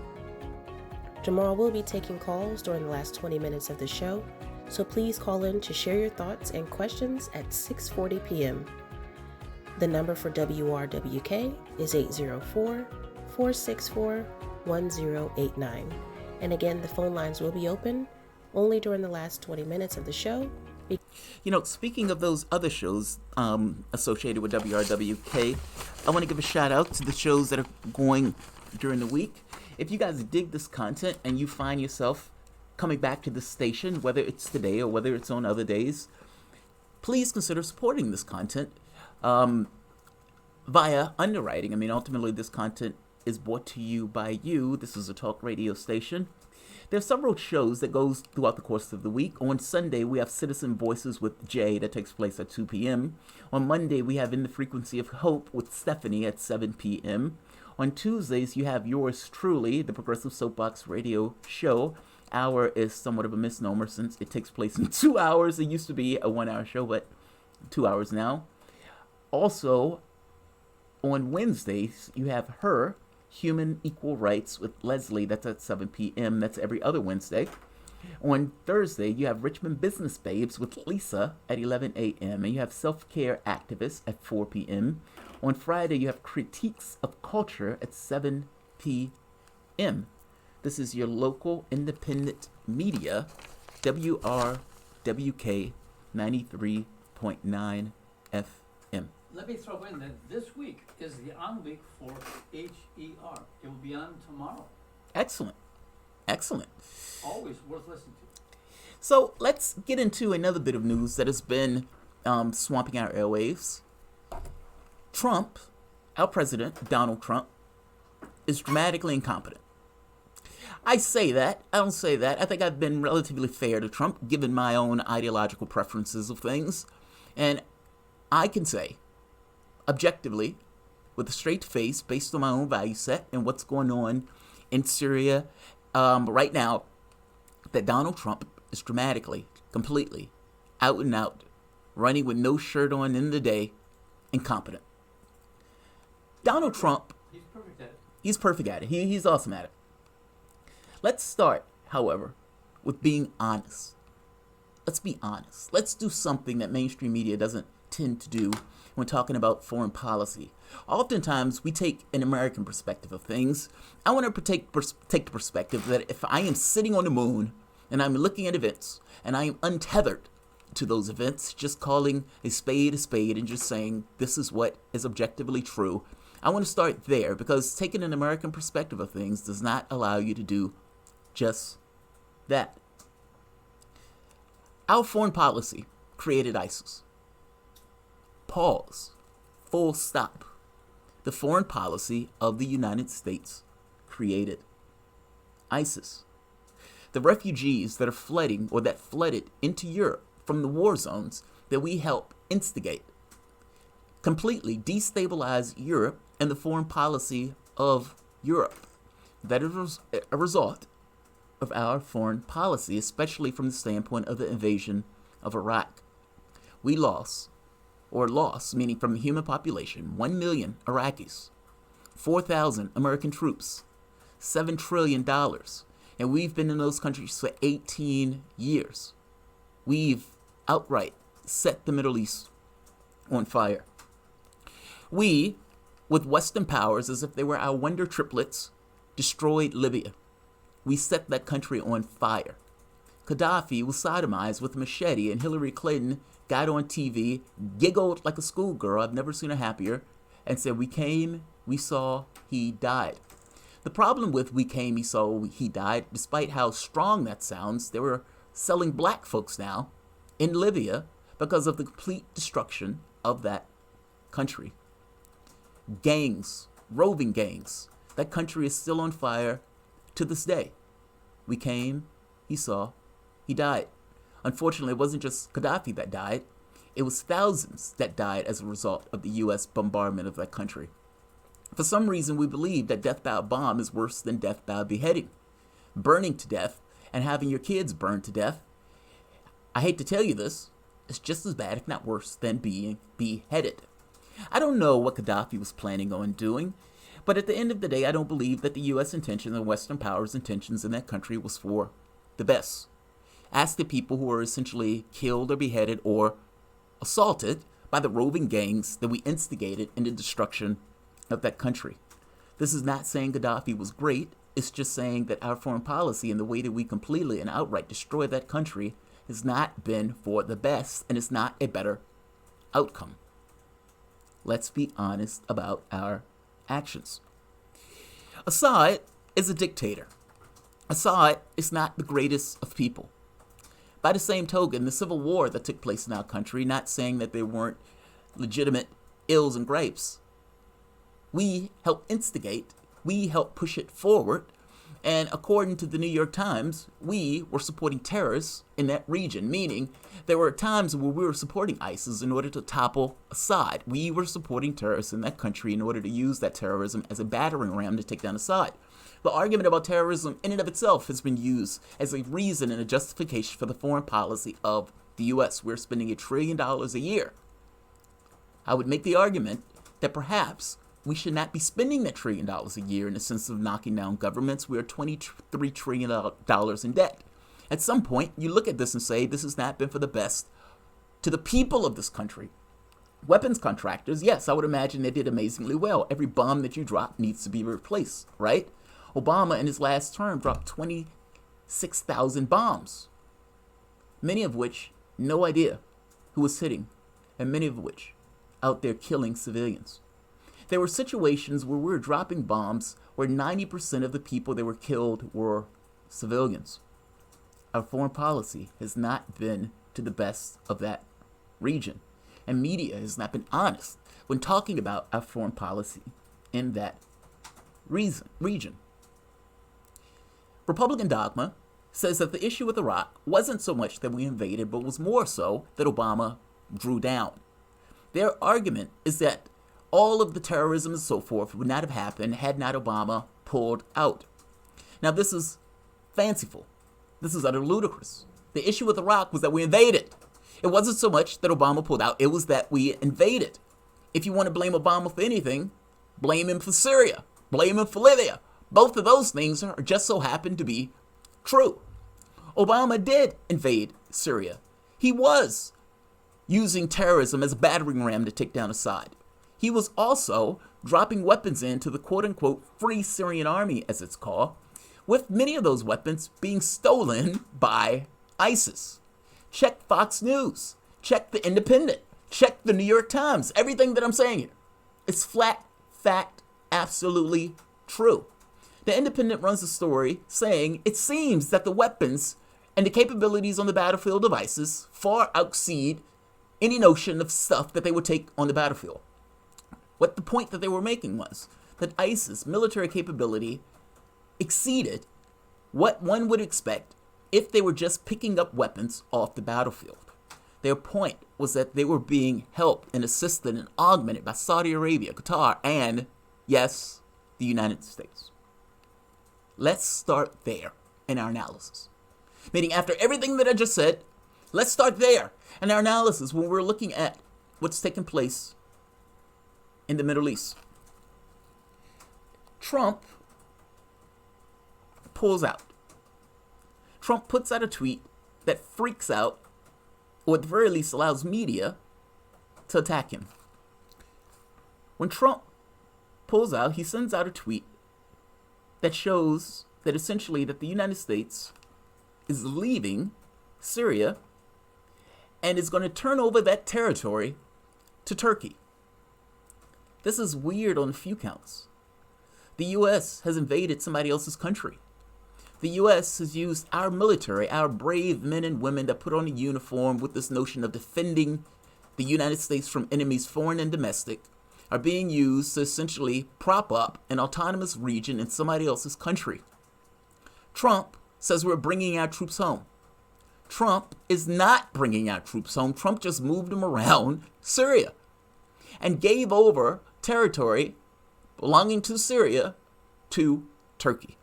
Jamarl will be taking calls during the last 20 minutes of the show, so please call in to share your thoughts and questions at 6:40 p.m. The number for WRWK is 804-464-1089. And again, the phone lines will be open only during the last 20 minutes of the show,
Speaking of those other shows associated with WRWK, I want to give a shout out to the shows that are going during the week. If you guys dig this content and you find yourself coming back to the station, whether it's today or whether it's on other days, please consider supporting this content via underwriting. I mean, ultimately, this content is brought to you by you. This is a talk radio station. There are several shows that goes throughout the course of the week. On Sunday, we have Citizen Voices with Jay that takes place at 2 p.m. On Monday, we have In the Frequency of Hope with Stephanie at 7 p.m. On Tuesdays, you have yours truly, the Progressive Soapbox Radio Show. Hour is somewhat of a misnomer since it takes place in 2 hours. It used to be a 1-hour show, but 2 hours now. Also, on Wednesdays, you have Her, Human Equal Rights with Leslie. That's at 7 p.m. That's every other Wednesday. On Thursday, you have Richmond Business Babes with Lisa at 11 a.m. And you have Self-Care Activists at 4 p.m. On Friday, you have Critiques of Culture at 7 p.m. This is your local independent media, WRWK 93.9 FM.
Let me throw in that this week is the on week for HER. It will be on tomorrow.
Excellent.
Always worth listening to.
So let's get into another bit of news that has been swamping our airwaves. Trump, our president, Donald Trump, is dramatically incompetent. I say that. I don't say that. I think I've been relatively fair to Trump, given my own ideological preferences of things. And I can say, objectively, with a straight face, based on my own value set and what's going on in Syria right now, that Donald Trump is dramatically, completely, out and out, running with no shirt on in the day, incompetent. Donald Trump,
He's perfect at it.
he's perfect at it. He's awesome at it. Let's start, however, with being honest. Let's be honest. Let's do something that mainstream media doesn't tend to do when talking about foreign policy. Oftentimes, we take an American perspective of things. I want to take the perspective that if I am sitting on the moon and I'm looking at events and I am untethered to those events, just calling a spade and just saying this is what is objectively true, I want to start there, because taking an American perspective of things does not allow you to do just that. Our foreign policy created ISIS. Pause. Full stop. The foreign policy of the United States created ISIS. The refugees that are flooding or that flooded into Europe from the war zones that we help instigate completely destabilize Europe and the foreign policy of Europe. That is a result of our foreign policy, especially from the standpoint of the invasion of Iraq. We lost, meaning from the human population, 1 million Iraqis, 4,000 American troops, $7 trillion, and we've been in those countries for 18 years. We've outright set the Middle East on fire. We, with Western powers as if they were our wonder triplets, destroyed Libya. We set that country on fire. Gaddafi was sodomized with a machete, and Hillary Clinton got on TV, giggled like a schoolgirl, I've never seen her happier, and said, "We came, we saw, he died." The problem with "we came, we saw, he died," despite how strong that sounds, they were selling black folks now in Libya because of the complete destruction of that country. Gangs, roving gangs. That country is still on fire to this day. We came, he saw, he died. Unfortunately, it wasn't just Gaddafi that died. It was thousands that died as a result of the U.S. bombardment of that country. For some reason, we believe that death by a bomb is worse than death by beheading. Burning to death and having your kids burned to death, I hate to tell you this, it's just as bad, if not worse, than being beheaded. I don't know what Gaddafi was planning on doing, but at the end of the day, I don't believe that the U.S. intention and Western powers' intentions in that country was for the best. Ask the people who were essentially killed or beheaded or assaulted by the roving gangs that we instigated in the destruction of that country. This is not saying Gaddafi was great. It's just saying that our foreign policy and the way that we completely and outright destroyed that country has not been for the best, and it's not a better outcome. Let's be honest about our actions. Assad is a dictator. Assad is not the greatest of people. By the same token, the civil war that took place in our country, not saying that there weren't legitimate ills and gripes, we helped instigate, we helped push it forward, and according to the New York Times, we were supporting terrorists in that region, meaning there were times where we were supporting ISIS in order to topple Assad. We were supporting terrorists in that country in order to use that terrorism as a battering ram to take down Assad. The argument about terrorism in and of itself has been used as a reason and a justification for the foreign policy of the U.S. We're spending $1 trillion a year. I would make the argument that perhaps we should not be spending that $1 trillion a year in the sense of knocking down governments. We are $23 trillion in debt. At some point, you look at this and say, this has not been for the best to the people of this country. Weapons contractors, yes, I would imagine they did amazingly well. Every bomb that you drop needs to be replaced, right? Obama, in his last term, dropped 26,000 bombs, many of which, no idea who was hitting, and many of which out there killing civilians. There were situations where we were dropping bombs where 90% of the people that were killed were civilians. Our foreign policy has not been to the best of that region, and media has not been honest when talking about our foreign policy in that region. Republican dogma says that the issue with Iraq wasn't so much that we invaded, but was more so that Obama drew down. Their argument is that all of the terrorism and so forth would not have happened had not Obama pulled out. Now, this is fanciful. This is utterly ludicrous. The issue with Iraq was that we invaded. It wasn't so much that Obama pulled out, it was that we invaded. If you want to blame Obama for anything, blame him for Syria, blame him for Libya. Both of those things are just so happen to be true. Obama did invade Syria. He was using terrorism as a battering ram to take down Assad. He was also dropping weapons into the quote-unquote Free Syrian Army, as it's called, with many of those weapons being stolen by ISIS. Check Fox News. Check The Independent. Check the New York Times. Everything that I'm saying here. It's flat fact, absolutely true. The Independent runs a story saying it seems that the weapons and the capabilities on the battlefield of ISIS far exceed any notion of stuff that they would take on the battlefield. What the point that they were making was that ISIS military capability exceeded what one would expect if they were just picking up weapons off the battlefield. Their point was that they were being helped and assisted and augmented by Saudi Arabia, Qatar, and, yes, the United States. Let's start there in our analysis. Meaning, after everything that I just said, let's start there in our analysis when we're looking at what's taking place in the Middle East. Trump pulls out. Trump puts out a tweet that freaks out, or at the very least allows media to attack him. When Trump pulls out, he sends out a tweet that shows that essentially that the United States is leaving Syria and is going to turn over that territory to Turkey. This is weird on a few counts. The U.S. has invaded somebody else's country. The U.S. has used our military, our brave men and women that put on a uniform with this notion of defending the United States from enemies foreign and domestic, are being used to essentially prop up an autonomous region in somebody else's country. Trump says we're bringing our troops home. Trump is not bringing our troops home. Trump just moved them around Syria and gave over territory belonging to Syria to Turkey.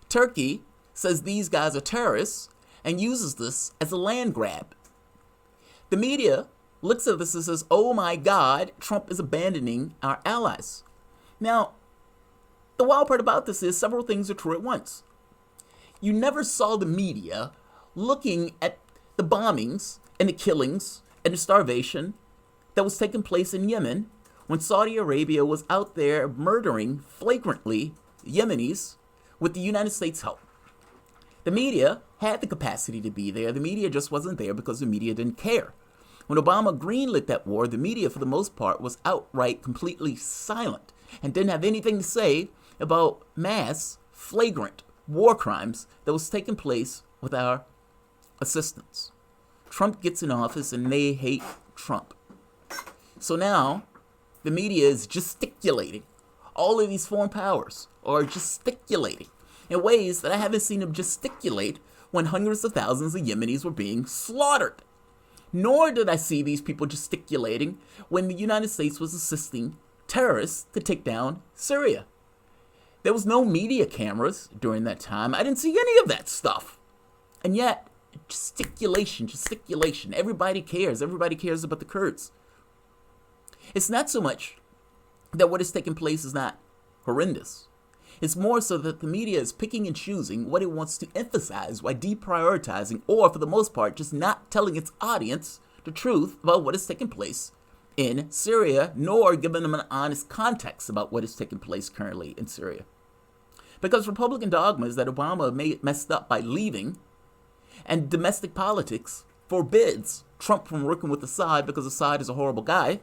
Turkey says these guys are terrorists and uses this as a land grab. The media looks at this and says, oh my God, Trump is abandoning our allies. Now, the wild part about this is several things are true at once. You never saw the media looking at the bombings and the killings and the starvation that was taking place in Yemen when Saudi Arabia was out there murdering flagrantly Yemenis with the United States' help. The media had the capacity to be there. The media just wasn't there because the media didn't care. When Obama greenlit that war, the media, for the most part, was outright completely silent and didn't have anything to say about mass, flagrant war crimes that was taking place with our assistance. Trump gets in office and they hate Trump. So now the media is gesticulating. All of these foreign powers are gesticulating in ways that I haven't seen them gesticulate when hundreds of thousands of Yemenis were being slaughtered. Nor did I see these people gesticulating when the United States was assisting terrorists to take down Syria. There was no media cameras during that time. I didn't see any of that stuff. And yet, gesticulation. Everybody cares. Everybody cares about the Kurds. It's not so much that what is taking place is not horrendous. It's more so that the media is picking and choosing what it wants to emphasize by deprioritizing, or for the most part, just not telling its audience the truth about what is taking place in Syria, nor giving them an honest context about what is taking place currently in Syria. Because Republican dogmas that Obama messed up by leaving, and domestic politics forbids Trump from working with Assad because Assad is a horrible guy.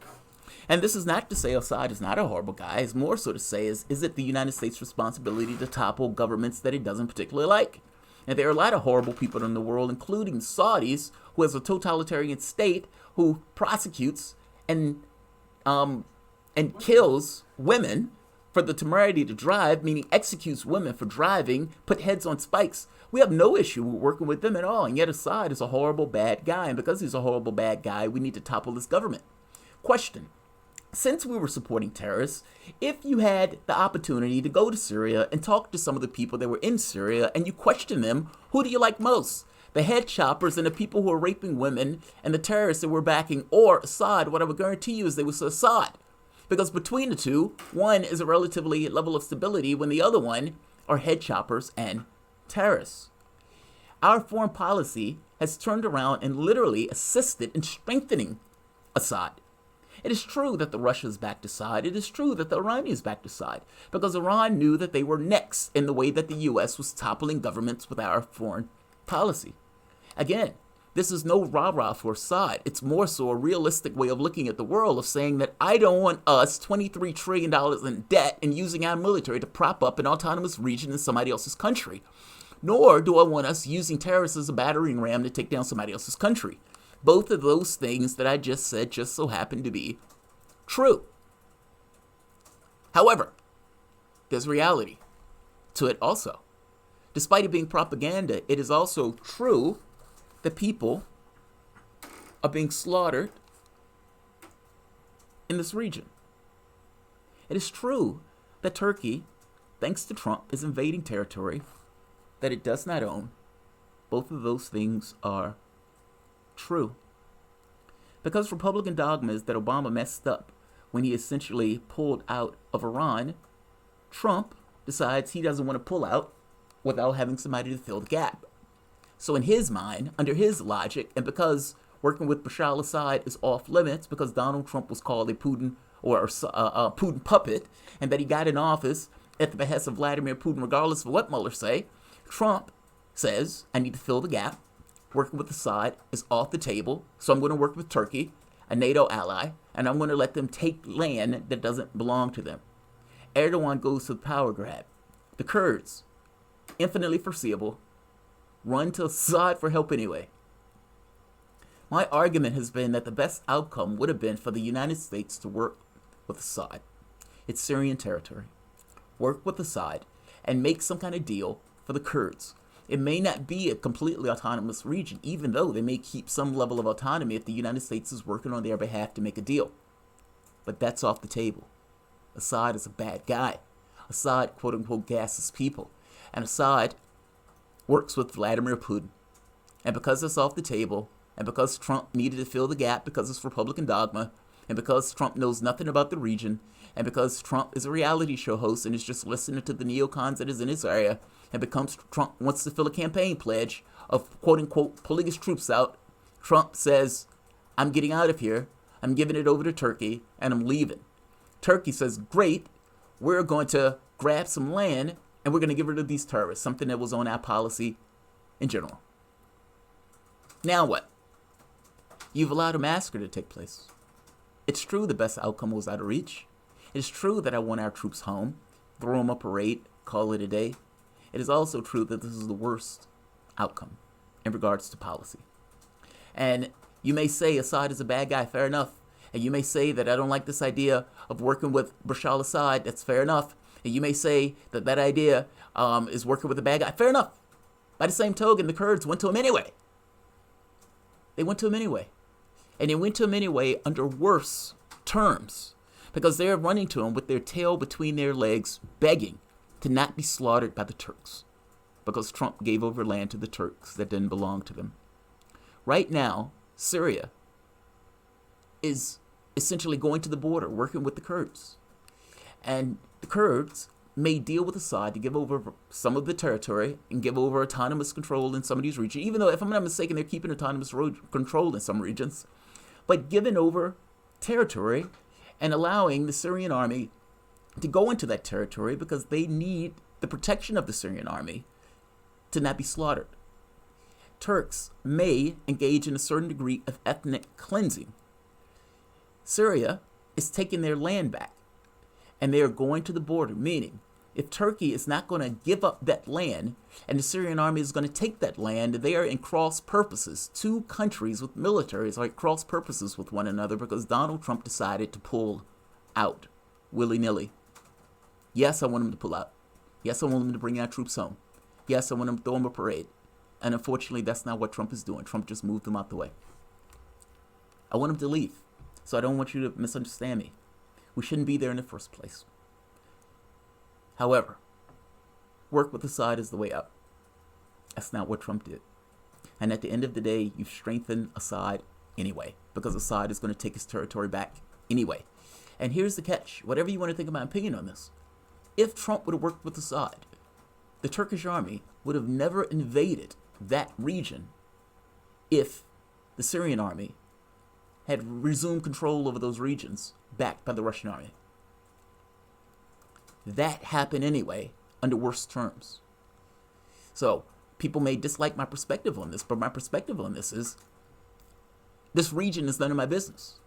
And this is not to say Assad is not a horrible guy. It's more so to say, is it the United States' responsibility to topple governments that it doesn't particularly like? And there are a lot of horrible people in the world, including Saudis, who has a totalitarian state, who prosecutes and kills women for the temerity to drive, meaning executes women for driving, put heads on spikes. We have no issue with working with them at all. And yet Assad is a horrible, bad guy. And because he's a horrible, bad guy, we need to topple this government. Question. Since we were supporting terrorists, if you had the opportunity to go to Syria and talk to some of the people that were in Syria and you question them, who do you like most? The head choppers and the people who are raping women and the terrorists that we're backing, or Assad? What I would guarantee you is they was Assad. Because between the two, one is a relatively level of stability when the other one are head choppers and terrorists. Our foreign policy has turned around and literally assisted in strengthening Assad. It is true that the Russians backed Assad. It is true that the Iranians backed Assad, because Iran knew that they were next in the way that the U.S. was toppling governments with our foreign policy. Again, this is no rah-rah for Assad. It's more so a realistic way of looking at the world, of saying that I don't want us $23 trillion in debt and using our military to prop up an autonomous region in somebody else's country. Nor do I want us using terrorists as a battering ram to take down somebody else's country. Both of those things that I just said just so happen to be true. However, there's reality to it also. Despite it being propaganda, it is also true that people are being slaughtered in this region. It is true that Turkey, thanks to Trump, is invading territory that it does not own. Both of those things are true. Because Republican dogma is that Obama messed up when he essentially pulled out of Iran, Trump decides he doesn't want to pull out without having somebody to fill the gap. So in his mind, under his logic, and because working with Bashar al-Assad is off limits, because Donald Trump was called a Putin or a Putin puppet, and that he got in office at the behest of Vladimir Putin, regardless of what Mueller say, Trump says, I need to fill the gap. Working with Assad is off the table, so I'm going to work with Turkey, a NATO ally, and I'm going to let them take land that doesn't belong to them. Erdogan goes to the power grab. The Kurds, infinitely foreseeable, run to Assad for help anyway. My argument has been that the best outcome would have been for the United States to work with Assad. It's Syrian territory. Work with Assad and make some kind of deal for the Kurds. It may not be a completely autonomous region, even though they may keep some level of autonomy if the United States is working on their behalf to make a deal. But that's off the table. Assad is a bad guy. Assad, quote-unquote, gasses people. And Assad works with Vladimir Putin. And because it's off the table, and because Trump needed to fill the gap because it's Republican dogma, and because Trump knows nothing about the region, and because Trump is a reality show host and is just listening to the neocons that is in his area, and becomes Trump wants to fill a campaign pledge of quote-unquote pulling his troops out, Trump says, I'm getting out of here, I'm giving it over to Turkey, and I'm leaving. Turkey says, great, we're going to grab some land, and we're going to get rid of these terrorists, something that was on our policy in general. Now what? You've allowed a massacre to take place. It's true the best outcome was out of reach. It's true that I want our troops home, throw them a parade, call it a day. It is also true that this is the worst outcome in regards to policy. And you may say Assad is a bad guy, fair enough. And you may say that I don't like this idea of working with Bashar al-Assad, that's fair enough. And you may say that that idea is working with a bad guy, fair enough. By the same token, the Kurds went to him anyway. They went to him anyway. And they went to him anyway under worse terms, because they're running to him with their tail between their legs, begging to not be slaughtered by the Turks, because Trump gave over land to the Turks that didn't belong to them. Right now, Syria is essentially going to the border, working with the Kurds. And the Kurds may deal with Assad to give over some of the territory and give over autonomous control in some of these regions, even though, if I'm not mistaken, they're keeping autonomous control in some regions. But giving over territory and allowing the Syrian army to go into that territory because they need the protection of the Syrian army to not be slaughtered. Turks may engage in a certain degree of ethnic cleansing. Syria is taking their land back, and they are going to the border, meaning if Turkey is not going to give up that land and the Syrian army is going to take that land, they are in cross purposes. Two countries with militaries are at cross purposes with one another because Donald Trump decided to pull out willy-nilly. Yes, I want him to pull out. Yes, I want him to bring our troops home. Yes, I want him to throw him a parade. And unfortunately, that's not what Trump is doing. Trump just moved them out the way. I want him to leave, so I don't want you to misunderstand me. We shouldn't be there in the first place. However, work with Assad is the way out. That's not what Trump did. And at the end of the day, you've strengthened Assad anyway, because Assad is going to take his territory back anyway. And here's the catch. Whatever you want to think of my opinion on this, if Trump would have worked with Assad, the Turkish army would have never invaded that region if the Syrian army had resumed control over those regions backed by the Russian army. That happened anyway under worse terms. So people may dislike my perspective on this, but my perspective on this is this region is none of my business.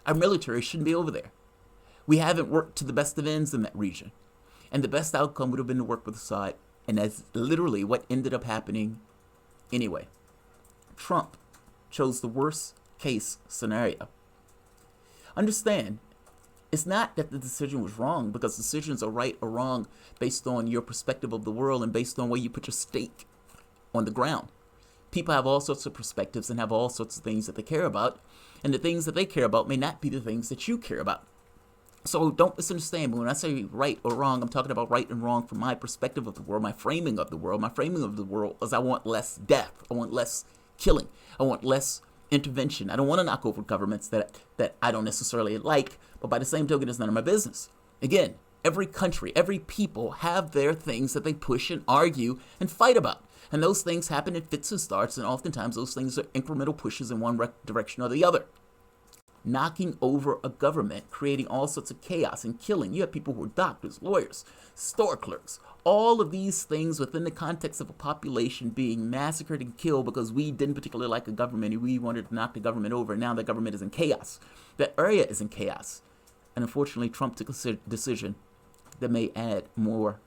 Our military shouldn't be over there. We haven't worked to the best of ends in that region. And the best outcome would have been to work with Assad. And that's literally what ended up happening anyway. Trump chose the worst case scenario. Understand, it's not that the decision was wrong, because decisions are right or wrong based on your perspective of the world and based on where you put your stake on the ground. People have all sorts of perspectives and have all sorts of things that they care about, and the things that they care about may not be the things that you care about. So don't misunderstand me. When I say right or wrong, I'm talking about right and wrong from my perspective of the world, my framing of the world. My framing of the world is I want less death. I want less killing. I want less intervention. I don't want to knock over governments that I don't necessarily like, but by the same token, it's none of my business. Again, every country, every people have their things that they push and argue and fight about. And those things happen in fits and starts, and oftentimes those things are incremental pushes in one direction or the other. Knocking over a government, creating all sorts of chaos and killing. You have people who are doctors, lawyers, store clerks, all of these things within the context of a population being massacred and killed because we didn't particularly like a government and we wanted to knock the government over. And now the government is in chaos. The area is in chaos. And unfortunately, Trump took a decision that may add more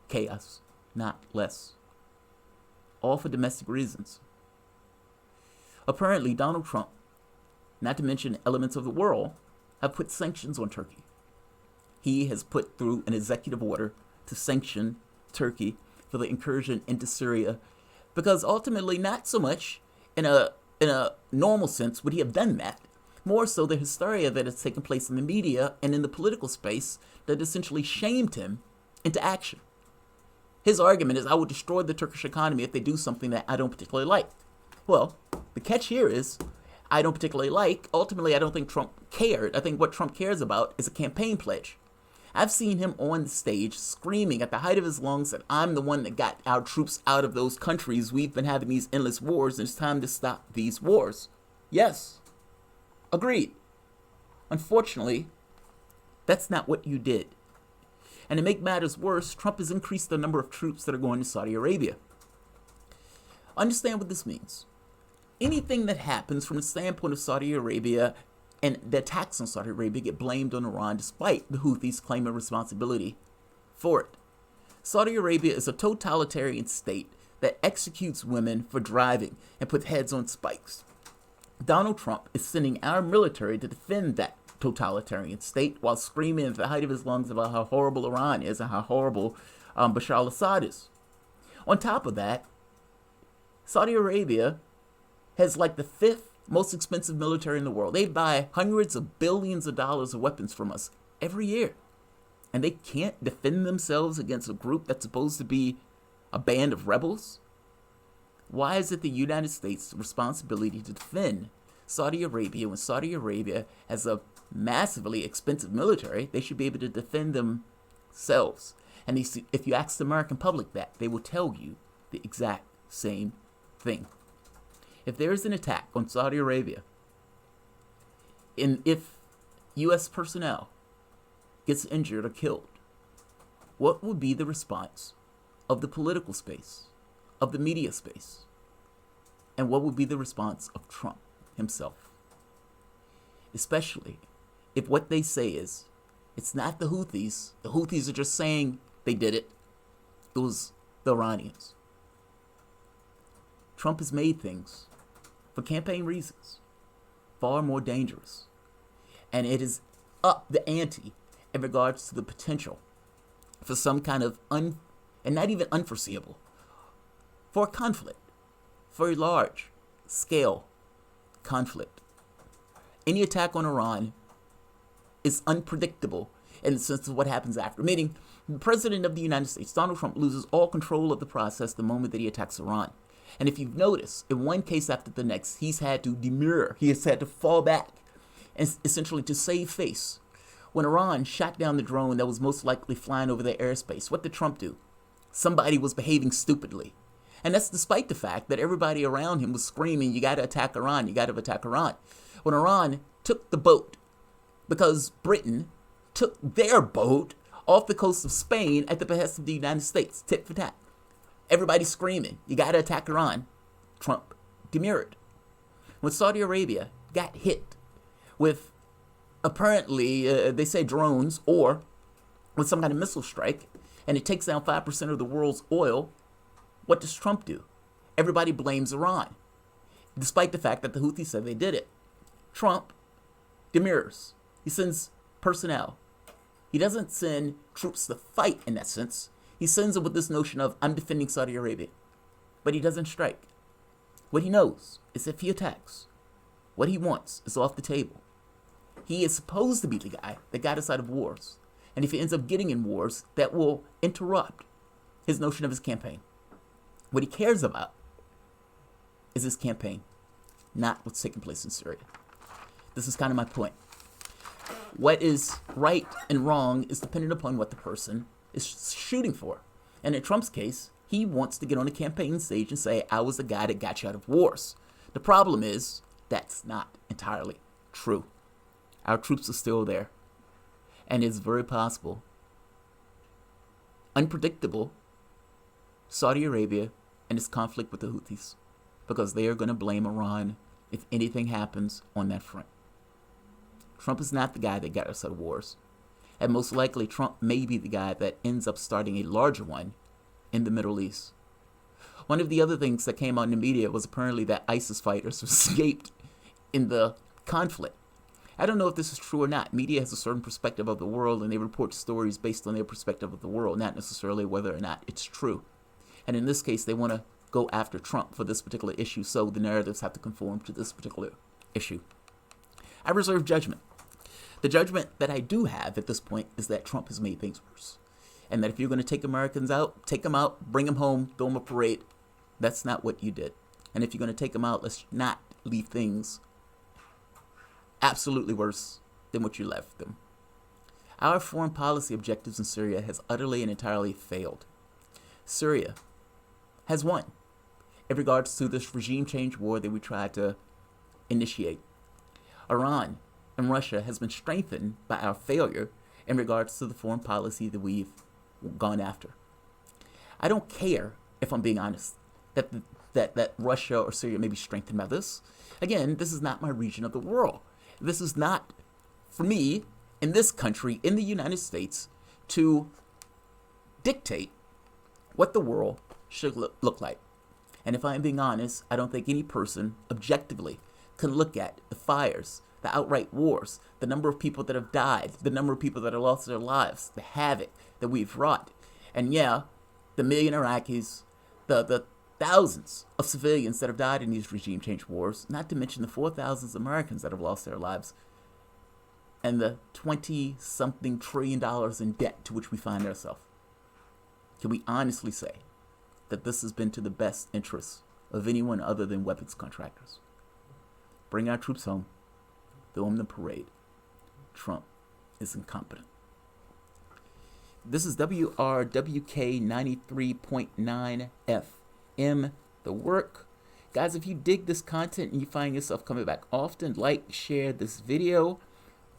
chaos, not less. All for domestic reasons. Apparently, Donald Trump, not to mention elements of the world, have put sanctions on Turkey. He has put through an executive order to sanction Turkey for the incursion into Syria, because ultimately, not so much in a normal sense would he have done that. More so the hysteria that has taken place in the media and in the political space that essentially shamed him into action. His argument is, I will destroy the Turkish economy if they do something that I don't particularly like. Well, the catch here is, I don't particularly like. Ultimately, I don't think Trump cared. I think what Trump cares about is a campaign pledge. I've seen him on the stage screaming at the height of his lungs that I'm the one that got our troops out of those countries. We've been having these endless wars, and it's time to stop these wars. Yes, agreed. Unfortunately, that's not what you did. And to make matters worse, Trump has increased the number of troops that are going to Saudi Arabia. Understand what this means. anything that happens from the standpoint of Saudi Arabia and the attacks on Saudi Arabia get blamed on Iran despite the Houthis claiming responsibility for it. Saudi Arabia is a totalitarian state that executes women for driving and puts heads on spikes. Donald Trump is sending our military to defend that totalitarian state while screaming at the height of his lungs about how horrible Iran is and how horrible Bashar al-Assad is. On top of that, Saudi Arabia has like the 5th most expensive military in the world. They buy hundreds of billions of dollars of weapons from us every year. And they can't defend themselves against a group that's supposed to be a band of rebels? Why is it the United States' responsibility to defend Saudi Arabia when Saudi Arabia has a massively expensive military? They should be able to defend themselves. And if you ask the American public that, they will tell you the exact same thing. If there is an attack on Saudi Arabia, and if U.S. personnel gets injured or killed, what would be the response of the political space, of the media space? And what would be the response of Trump himself? Especially if what they say is, it's not the Houthis. The Houthis are just saying they did it. It was the Iranians. Trump has made things, for campaign reasons, far more dangerous. And it is up the ante in regards to the potential for some kind of and not even unforeseeable, for a conflict, for a large scale conflict. Any attack on Iran is unpredictable in the sense of what happens after. Meaning, the President of the United States, Donald Trump, loses all control of the process the moment that he attacks Iran. And if you've noticed, in one case after the next, he's had to demur, he has had to fall back, and essentially to save face. When Iran shot down the drone that was most likely flying over their airspace, what did Trump do? Somebody was behaving stupidly. And that's despite the fact that everybody around him was screaming, you got to attack Iran, you got to attack Iran. When Iran took the boat, because Britain took their boat off the coast of Spain at the behest of the United States, tit for tat. Everybody screaming, you got to attack Iran. Trump demurred. When Saudi Arabia got hit with, apparently, they say drones, or with some kind of missile strike, and it takes down 5% of the world's oil, what does Trump do? Everybody blames Iran, despite the fact that the Houthis said they did it. Trump demurs. He sends personnel. He doesn't send troops to fight in that sense. He sends them with this notion of, I'm defending Saudi Arabia. But he doesn't strike. What he knows is if he attacks, what he wants is off the table. He is supposed to be the guy that got us out of wars. And if he ends up getting in wars, that will interrupt his notion of his campaign. What he cares about is his campaign, not what's taking place in Syria. This is kind of my point. What is right and wrong is dependent upon what the person is shooting for. And in Trump's case, he wants to get on a campaign stage and say, I was the guy that got you out of wars. The problem is, that's not entirely true. Our troops are still there. And it's very possible, unpredictable, Saudi Arabia and its conflict with the Houthis, because they are going to blame Iran if anything happens on that front. Trump is not the guy that got us out of wars. And most likely, Trump may be the guy that ends up starting a larger one in the Middle East. One of the other things that came out in the media was apparently that ISIS fighters escaped in the conflict. I don't know if this is true or not. Media has a certain perspective of the world, and they report stories based on their perspective of the world, not necessarily whether or not it's true. And in this case, they want to go after Trump for this particular issue, so the narratives have to conform to this particular issue. I reserve judgment. The judgment that I do have at this point is that Trump has made things worse. And that if you're going to take Americans out, take them out, bring them home, throw them a parade. That's not what you did. And if you're going to take them out, let's not leave things absolutely worse than what you left them. Our foreign policy objectives in Syria has utterly and entirely failed. Syria has won in regards to this regime change war that we tried to initiate. Iran and Russia has been strengthened by our failure in regards to the foreign policy that we've gone after. I don't care, if I'm being honest, that the that Russia or Syria may be strengthened by this. Again, this is not my region of the world. This is not, for me, in this country, in the United States, to dictate what the world should look like. And if I'm being honest, I don't think any person objectively can look at the fires, the outright wars, the number of people that have died, the number of people that have lost their lives, the havoc that we've wrought. And yeah, the million Iraqis, the thousands of civilians that have died in these regime change wars, not to mention the 4,000 Americans that have lost their lives, and the 20-something trillion dollars in debt to which we find ourselves. Can we honestly say that this has been to the best interests of anyone other than weapons contractors? Bring our troops home. Throw them the parade. Trump is incompetent. This is WRWK 93.9 FM, The Work. Guys, if you dig this content and you find yourself coming back often, like, share this video.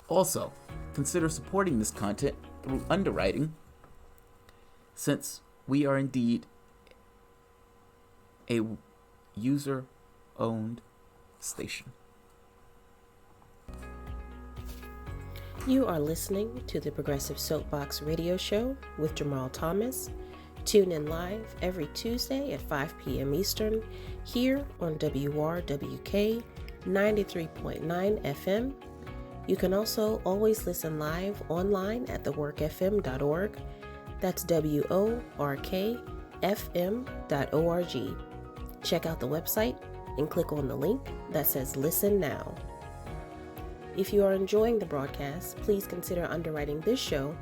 Also, consider supporting this content through underwriting, since we are indeed a user-owned station.
You are listening to the Progressive Soapbox Radio Show with Jamarl Thomas. Tune in live every Tuesday at 5 p.m. Eastern here on WRWK 93.9 FM. You can also always listen live online at theworkfm.org. That's WORKFM.org. Check out the website and click on the link that says Listen Now. If you are enjoying the broadcast, please consider underwriting this show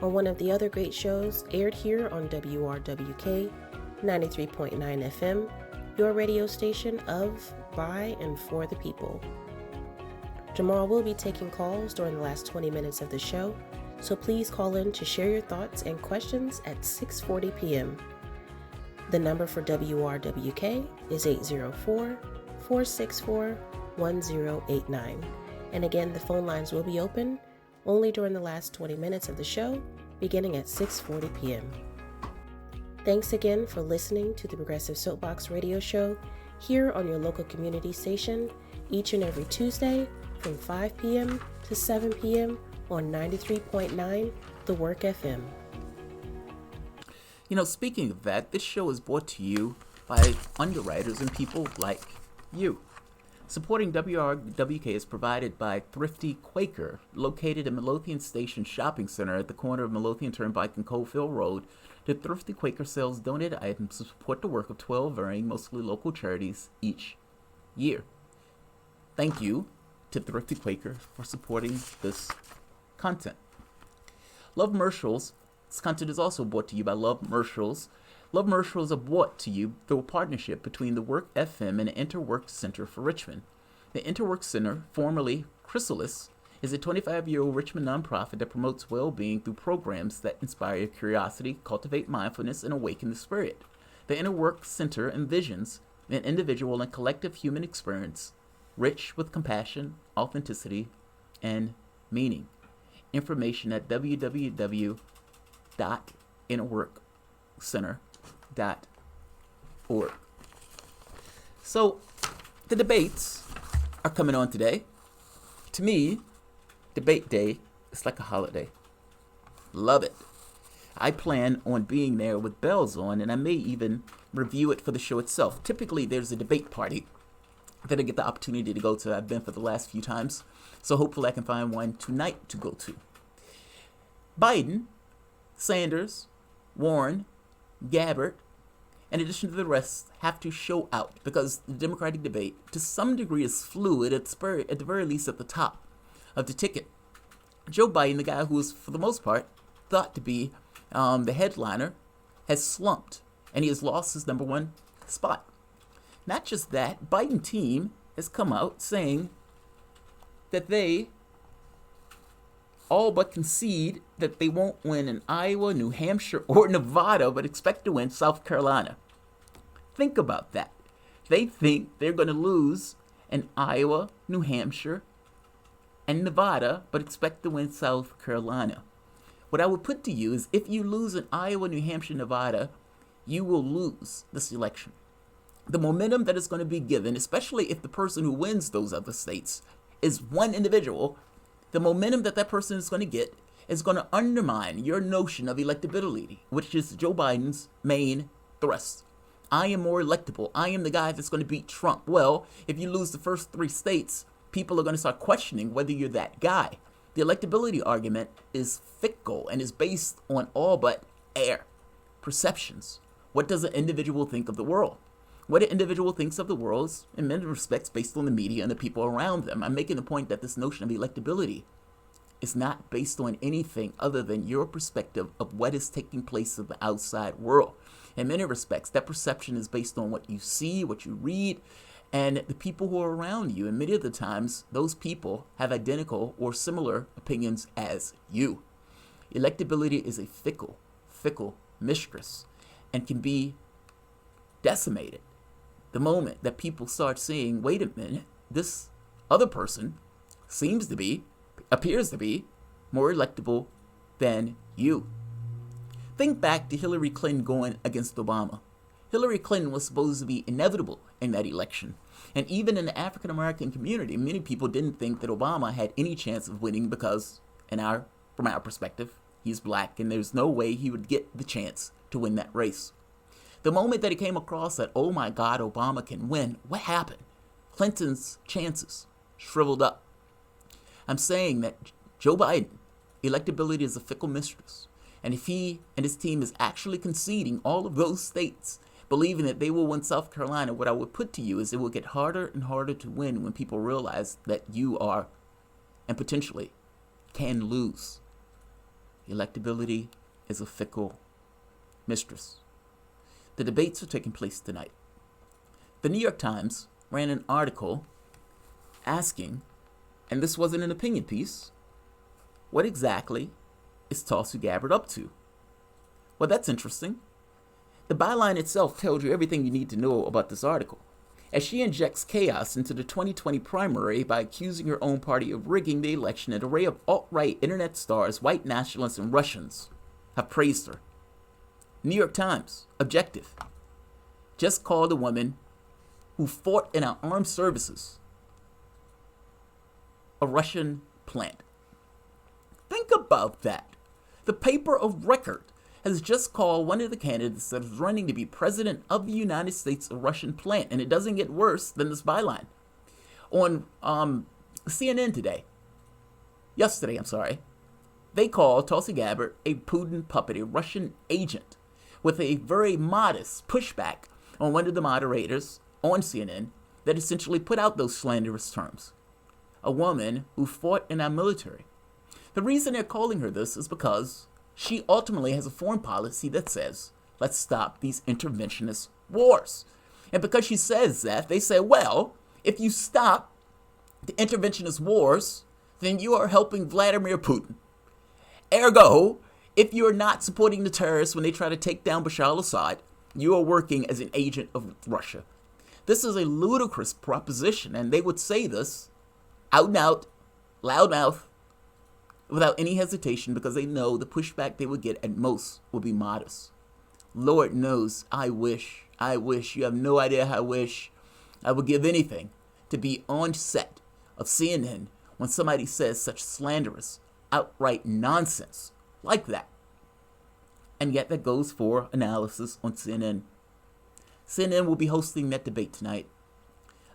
or one of the other great shows aired here on WRWK 93.9 FM, your radio station of, by, and for the people. Jamarl will be taking calls during the last 20 minutes of the show, so please call in to share your thoughts and questions at 6:40 p.m. The number for WRWK is 804-464-1089. And again, the phone lines will be open only during the last 20 minutes of the show, beginning at 6:40 p.m. Thanks again for listening to the Progressive Soapbox Radio Show here on your local community station each and every Tuesday from 5 p.m. to 7 p.m. on 93.9 The Work FM.
You know, speaking of that, this show is brought to you by underwriters and people like you. Supporting WRWK is provided by Thrifty Quaker, located in Midlothian Station Shopping Center at the corner of Midlothian Turnpike and Coalfield Road. The Thrifty Quaker sells donated items to support the work of 12 varying, mostly local charities each year. Thank you to Thrifty Quaker for supporting this content. Love Mercials. This content is also brought to you by Love Mercials. Love Mercials are brought to you through a partnership between the Work FM and the Interwork Center for Richmond. The Interwork Center, formerly Chrysalis, is a 25-year-old Richmond nonprofit that promotes well-being through programs that inspire curiosity, cultivate mindfulness, and awaken the spirit. The Interwork Center envisions an individual and collective human experience rich with compassion, authenticity, and meaning. Information at www.interworkcenter.org. So, the debates are coming on today. To me, debate day is like a holiday. Love it. I plan on being there with bells on, and I may even review it for the show itself. Typically, there's a debate party that I get the opportunity to go to. I've been for the last few times, so hopefully I can find one tonight to go to. Biden, Sanders, Warren, Gabbard, in addition to the rest, have to show out because the Democratic debate, to some degree, is fluid at the very least at the top of the ticket. Joe Biden, the guy who is, for the most part, thought to be the headliner, has slumped, and he has lost his number one spot. Not just that, Biden team has come out saying that they all but concede that they won't win in Iowa, New Hampshire, or Nevada, but expect to win South Carolina. Think about that. They think they're going to lose in Iowa, New Hampshire, and Nevada, but expect to win South Carolina. What I would put to you is if you lose in Iowa, New Hampshire, Nevada, you will lose this election. the momentum that is going to be given, especially if the person who wins those other states is one individual, the momentum that that person is going to get is going to undermine your notion of electability, which is Joe Biden's main thrust. I am more electable. I am the guy that's going to beat Trump. Well, if you lose the first 3 states, people are going to start questioning whether you're that guy. The electability argument is fickle and is based on all but air, perceptions. What does an individual think of the world? What an individual thinks of the world is, in many respects, based on the media and the people around them. I'm making the point that this notion of electability is not based on anything other than your perspective of what is taking place in the outside world. In many respects, that perception is based on what you see, what you read, and the people who are around you. And many of the times, those people have identical or similar opinions as you. Electability is a fickle mistress and can be decimated the moment that people start seeing, wait a minute, this other person appears to be more electable than you. Think back to Hillary Clinton going against Obama. Hillary Clinton was supposed to be inevitable in that election. And even in the African American community, many people didn't think that Obama had any chance of winning because, from our perspective, he's black and there's no way he would get the chance to win that race. The moment that he came across that, oh my God, Obama can win, what happened? Clinton's chances shriveled up. I'm saying that Joe Biden, electability is a fickle mistress. And if he and his team is actually conceding all of those states, believing that they will win South Carolina, what I would put to you is it will get harder and harder to win when people realize that you are, and potentially, can lose. Electability is a fickle mistress. The debates are taking place tonight. The New York Times ran an article asking, and this wasn't an opinion piece, what exactly is Tulsi Gabbard up to? Well, that's interesting. The byline itself tells you everything you need to know about this article, as she injects chaos into the 2020 primary by accusing her own party of rigging the election. An array of alt-right internet stars, white nationalists, and Russians have praised her. New York Times, objective, just called a woman who fought in our armed services a Russian plant. Think about that. The paper of record has just called one of the candidates that is running to be president of the United States a Russian plant, and it doesn't get worse than this byline. On CNN yesterday, they called Tulsi Gabbard a Putin puppet, a Russian agent, with a very modest pushback on one of the moderators on CNN that essentially put out those slanderous terms. A woman who fought in our military. The reason they're calling her this is because she ultimately has a foreign policy that says, let's stop these interventionist wars. And because she says that, they say, well, if you stop the interventionist wars, then you are helping Vladimir Putin. Ergo, if you're not supporting the terrorists when they try to take down Bashar al-Assad, you are working as an agent of Russia. This is a ludicrous proposition, and they would say this out and out, loud mouth, without any hesitation, because they know the pushback they would get at most will be modest. Lord knows, I wish, you have no idea how I wish I would give anything to be on set of CNN when somebody says such slanderous, outright nonsense like that. And yet that goes for analysis on CNN. CNN will be hosting that debate tonight.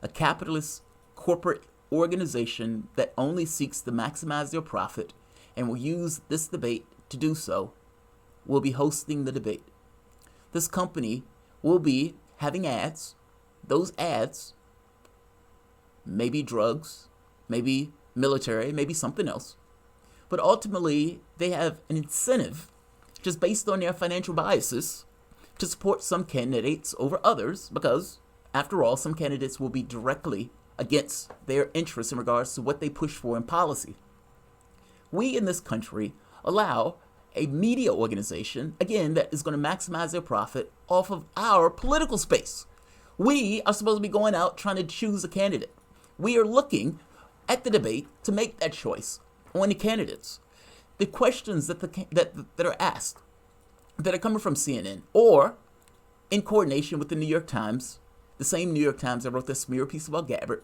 A capitalist corporate organization that only seeks to maximize their profit and will use this debate to do so will be hosting the debate. This company will be having ads. Those ads may be drugs, maybe military, maybe something else. But ultimately, they have an incentive, just based on their financial biases, to support some candidates over others, because, after all, some candidates will be directly against their interests in regards to what they push for in policy. We in this country allow a media organization, again, that is going to maximize their profit off of our political space. We are supposed to be going out trying to choose a candidate. We are looking at the debate to make that choice on the candidates. The questions that are asked, that are coming from CNN, or in coordination with the New York Times, The same New York Times that wrote the smear piece about Gabbard.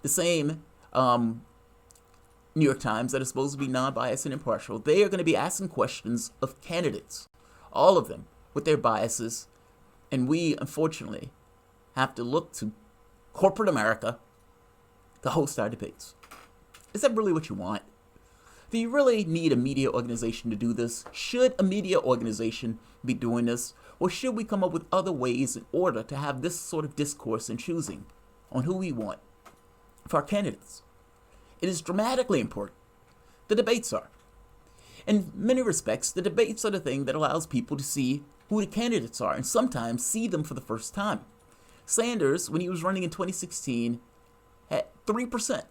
The same New York Times that is supposed to be non-biased and impartial. They are going to be asking questions of candidates, all of them, with their biases. And we, unfortunately, have to look to corporate America to host our debates. Is that really what you want? Do you really need a media organization to do this? Should a media organization be doing this? Or should we come up with other ways in order to have this sort of discourse and choosing on who we want for our candidates? It is dramatically important. The debates are. In many respects, the debates are the thing that allows people to see who the candidates are and sometimes see them for the first time. Sanders, when he was running in 2016, had 3%.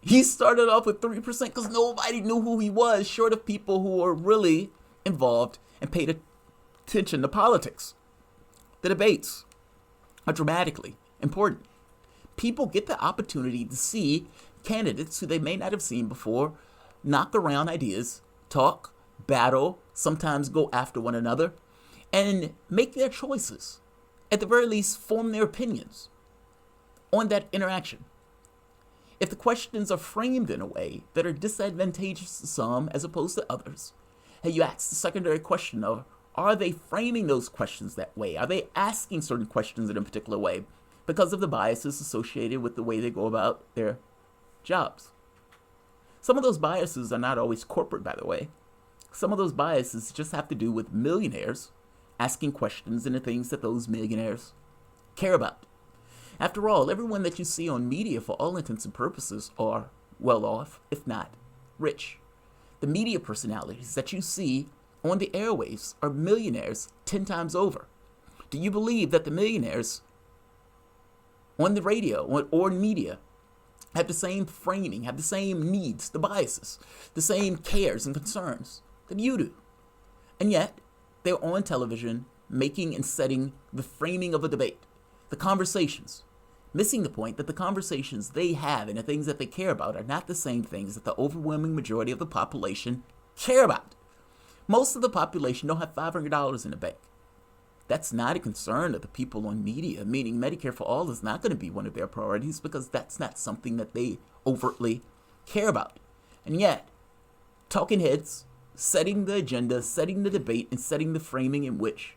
He started off with 3% because nobody knew who he was, short of people who were really involved and paid attention to politics. The debates are dramatically important. People get the opportunity to see candidates who they may not have seen before knock around ideas, talk, battle, sometimes go after one another, and make their choices. At the very least, form their opinions on that interaction. If the questions are framed in a way that are disadvantageous to some as opposed to others, and you ask the secondary question of, are they framing those questions that way? Are they asking certain questions in a particular way because of the biases associated with the way they go about their jobs? Some of those biases are not always corporate, by the way. Some of those biases just have to do with millionaires asking questions into things that those millionaires care about. After all, everyone that you see on media, for all intents and purposes, are well off, if not rich. The media personalities that you see on the airwaves are millionaires 10 times over. Do you believe that the millionaires on the radio or media have the same framing, have the same needs, the biases, the same cares and concerns that you do? And yet, they're on television making and setting the framing of a debate, the conversations, missing the point that the conversations they have and the things that they care about are not the same things that the overwhelming majority of the population care about. Most of the population don't have $500 in the bank. That's not a concern of the people on media, meaning Medicare for All is not going to be one of their priorities because that's not something that they overtly care about. And yet, talking heads, setting the agenda, setting the debate, and setting the framing in which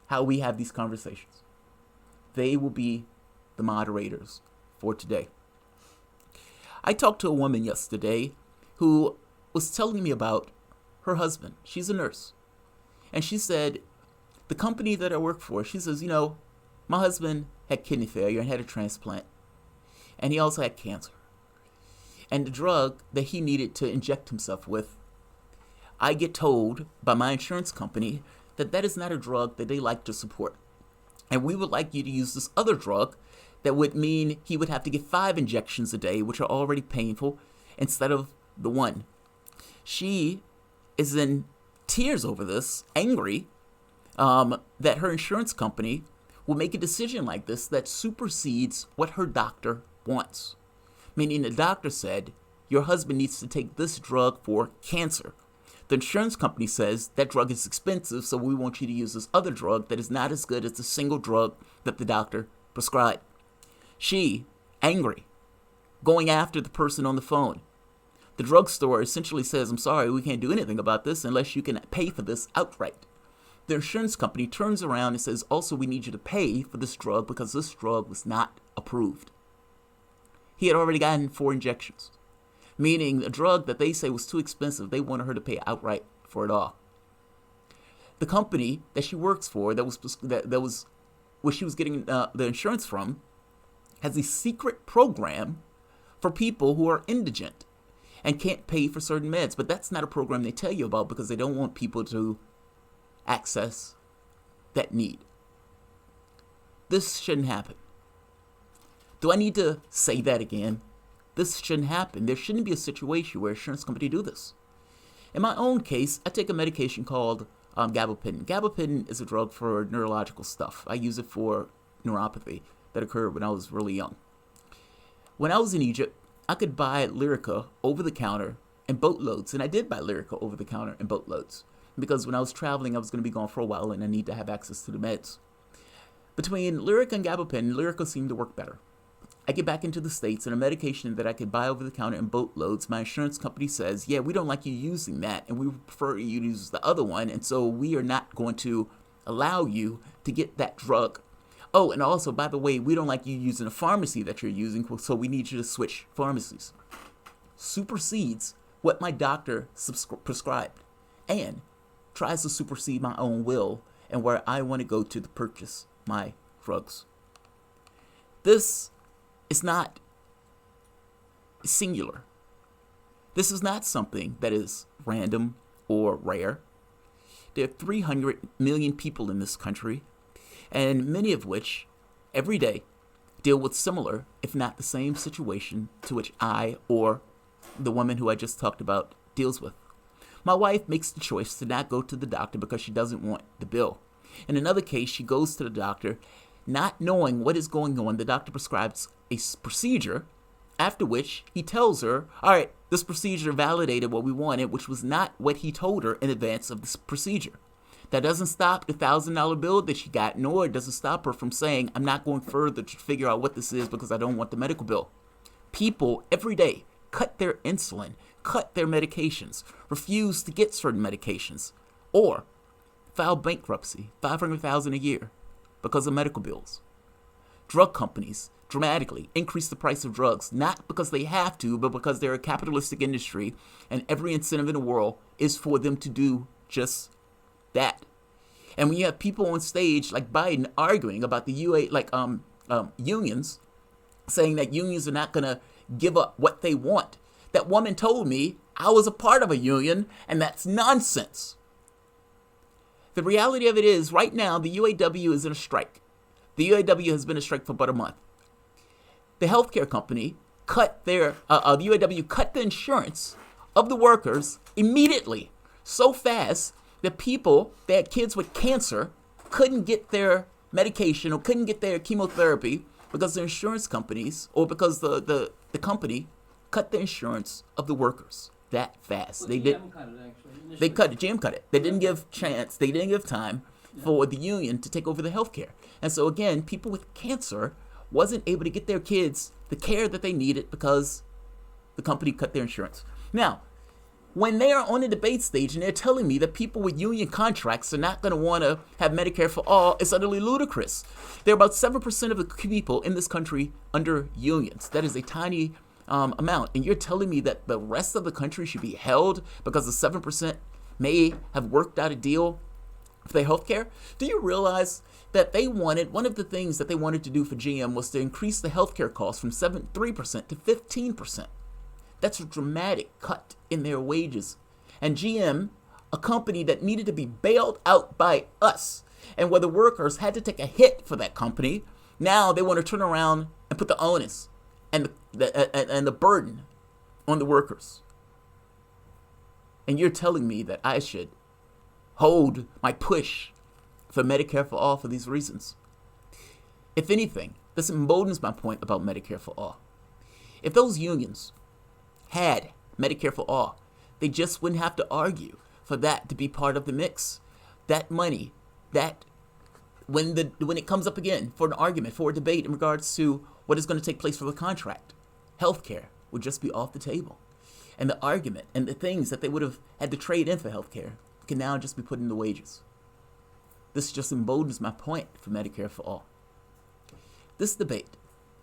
how we have these conversations. They will be the moderators for today. I talked to a woman yesterday who was telling me about her husband. She's a nurse. And she said, the company that I work for, she says, my husband had kidney failure and had a transplant. And he also had cancer. And the drug that he needed to inject himself with, I get told by my insurance company that that is not a drug that they like to support. And we would like you to use this other drug that would mean he would have to get 5 injections a day, which are already painful, instead of the 1. She is in tears over this, angry that her insurance company will make a decision like this that supersedes what her doctor wants. Meaning the doctor said, your husband needs to take this drug for cancer. The insurance company says that drug is expensive, so we want you to use this other drug that is not as good as the single drug that the doctor prescribed. She, angry, going after the person on the phone. The drugstore essentially says, I'm sorry, we can't do anything about this unless you can pay for this outright. The insurance company turns around and says, also, we need you to pay for this drug because this drug was not approved. He had already gotten 4 injections. Meaning a drug that they say was too expensive, they wanted her to pay outright for it all. The company that she works for, that was where she was getting the insurance from, has a secret program for people who are indigent and can't pay for certain meds. But that's not a program they tell you about because they don't want people to access that need. This shouldn't happen. Do I need to say that again? This shouldn't happen. There shouldn't be a situation where insurance company do this. In my own case, I take a medication called gabapentin. Gabapentin is a drug for neurological stuff. I use it for neuropathy that occurred when I was really young. When I was in Egypt, I could buy Lyrica over the counter in boatloads, and I did buy Lyrica over the counter in boatloads because when I was traveling, I was going to be gone for a while, and I need to have access to the meds. Between Lyrica and gabapentin, Lyrica seemed to work better. I get back into the States, and a medication that I could buy over the counter in boatloads, my insurance company says, yeah, we don't like you using that, and we prefer you to use the other one, and so we are not going to allow you to get that drug. Oh, and also, by the way, we don't like you using a pharmacy that you're using, so we need you to switch pharmacies. Supersedes what my doctor prescribed, and tries to supersede my own will and where I want to go to purchase my drugs. This is not singular. This is not something that is random or rare. There are 300 million people in this country, and many of which, every day, deal with similar, if not the same situation to which I or the woman who I just talked about deals with. My wife makes the choice to not go to the doctor because she doesn't want the bill. In another case, she goes to the doctor not knowing what is going on. The doctor prescribes a procedure, after which he tells her, all right, this procedure validated what we wanted, which was not what he told her in advance of this procedure. That doesn't stop the $1,000 bill that she got, nor does it stop her from saying, I'm not going further to figure out what this is because I don't want the medical bill. People every day cut their insulin, cut their medications, refuse to get certain medications, or file bankruptcy, $500,000 a year because of medical bills. Drug companies dramatically increase the price of drugs, not because they have to, but because they're a capitalistic industry, and every incentive in the world is for them to do just that. And when you have people on stage like Biden arguing about the unions, saying that unions are not going to give up what they want, that woman told me I was a part of a union, and that's nonsense. The reality of it is, right now, the UAW is in a strike. The UAW has been in a strike for about a month. The healthcare company cut the UAW cut the insurance of the workers immediately, so fast that people that had kids with cancer couldn't get their medication or couldn't get their chemotherapy because the insurance companies, or because the company cut the insurance of the workers that fast.
Well,
They
GM
did.
cut it, actually,
They
initially.
cut it. GM cut it. They didn't give chance. They didn't give time for the union to take over the healthcare. And so again, people with cancer wasn't able to get their kids the care that they needed because the company cut their insurance. Now, when they are on the debate stage and they're telling me that people with union contracts are not going to want to have Medicare for all, it's utterly ludicrous. There are about 7% of the people in this country under unions. That is a tiny amount. And you're telling me that the rest of the country should be held because the 7% may have worked out a deal for their health care? Do you realize that one of the things that they wanted to do for GM was to increase the healthcare costs from 3% to 15%. That's a dramatic cut in their wages. And GM, a company that needed to be bailed out by us, and where the workers had to take a hit for that company, now they want to turn around and put the onus and the burden on the workers. And you're telling me that I should hold my push for Medicare for all for these reasons. If anything, this emboldens my point about Medicare for all. If those unions had Medicare for all, they just wouldn't have to argue for that to be part of the mix. That money, that when it comes up again for an argument, for a debate in regards to what is going to take place for the contract, healthcare would just be off the table. And the argument and the things that they would have had to trade in for healthcare can now just be put in the wages. This just emboldens my point for Medicare for all. This debate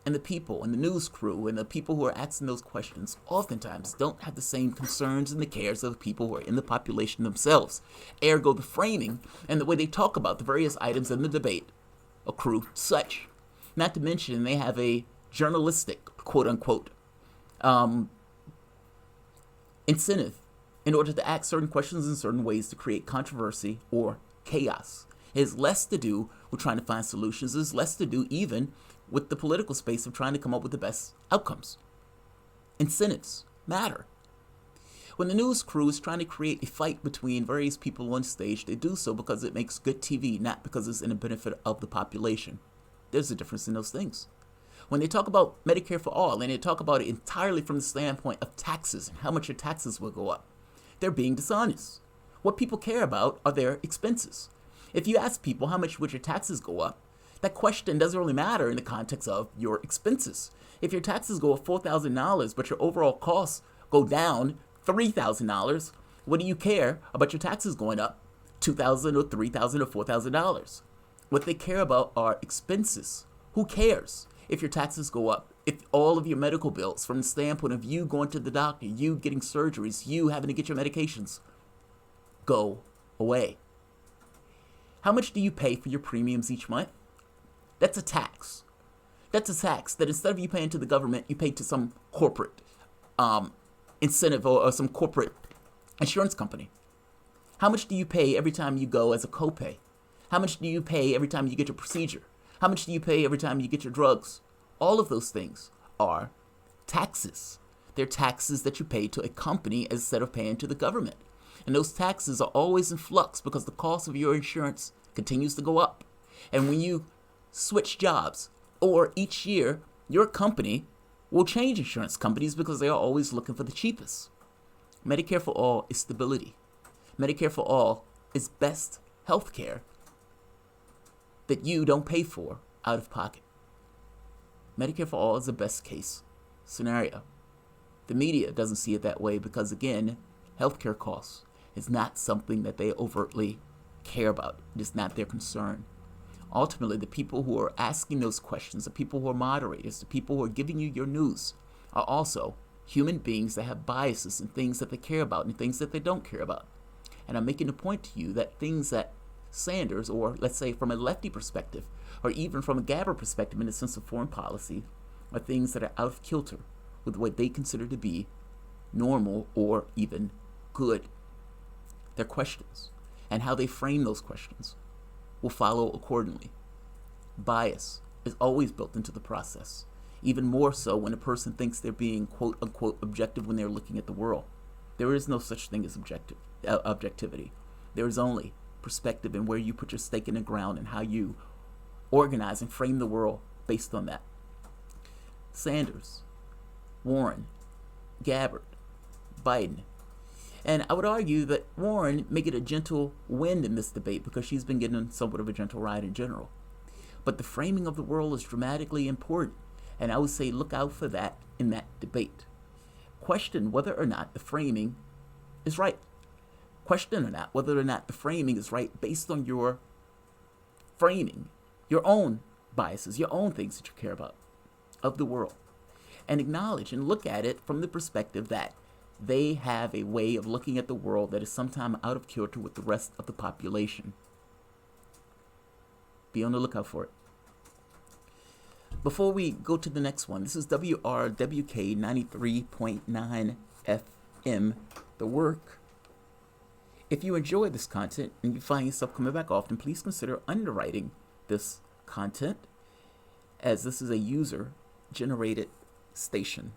and the people and the news crew and the people who are asking those questions oftentimes don't have the same concerns and the cares of the people who are in the population themselves. Ergo, the framing and the way they talk about the various items in the debate accrue such. Not to mention, they have a journalistic, quote-unquote, incentive in order to ask certain questions in certain ways to create controversy or chaos. It has less to do with trying to find solutions. It has less to do even with the political space of trying to come up with the best outcomes. Incentives matter. When the news crew is trying to create a fight between various people on stage, they do so because it makes good TV, not because it's in the benefit of the population. There's a difference in those things. When they talk about Medicare for all, and they talk about it entirely from the standpoint of taxes and how much your taxes will go up, they're being dishonest. What people care about are their expenses. If you ask people how much would your taxes go up, That question doesn't really matter in the context of your expenses. If your taxes go up $4,000, but your overall costs go down $3,000, what do you care about your taxes going up $2,000 or $3,000 or $4,000? What they care about are expenses. Who cares if your taxes go up? If all of your medical bills, from the standpoint of you going to the doctor, you getting surgeries, you having to get your medications, go away. How much do you pay for your premiums each month? That's a tax. That's a tax that instead of you paying to the government, you pay to some corporate incentive or some corporate insurance company. How much do you pay every time you go as a copay? How much do you pay every time you get your procedure? How much do you pay every time you get your drugs? All of those things are taxes. They're taxes that you pay to a company instead of paying to the government. And those taxes are always in flux because the cost of your insurance continues to go up. And when you switch jobs, or each year, your company will change insurance companies because they are always looking for the cheapest. Medicare for All is stability. Medicare for All is best health care that you don't pay for out of pocket. Medicare for All is the best case scenario. The media doesn't see it that way because, again, healthcare costs is not something that they overtly care about. It is not their concern. Ultimately, the people who are asking those questions, the people who are moderators, the people who are giving you your news are also human beings that have biases and things that they care about and things that they don't care about. And I'm making a point to you that things that Sanders, or let's say from a lefty perspective, or even from a Gabbard perspective in the sense of foreign policy, are things that are out of kilter with what they consider to be normal or even good. Their questions and how they frame those questions will follow accordingly. Bias is always built into the process, even more so when a person thinks they're being quote unquote objective when they're looking at the world. There is no such thing as objectivity. There is only perspective and where you put your stake in the ground and how you organize and frame the world based on that. Sanders, Warren, Gabbard, Biden. And I would argue that Warren may get a gentle win in this debate because she's been getting somewhat of a gentle ride in general. But the framing of the world is dramatically important. And I would say look out for that in that debate. Question whether or not the framing is right. Question or not whether or not the framing is right based on your framing, your own biases, your own things that you care about of the world. And acknowledge and look at it from the perspective that they have a way of looking at the world that is sometimes out of kilter with the rest of the population. Be on the lookout for it. Before we go to the next one, this is WRWK 93.9 FM, The Work. If you enjoy this content and you find yourself coming back often, please consider underwriting this content, as this is a user-generated station,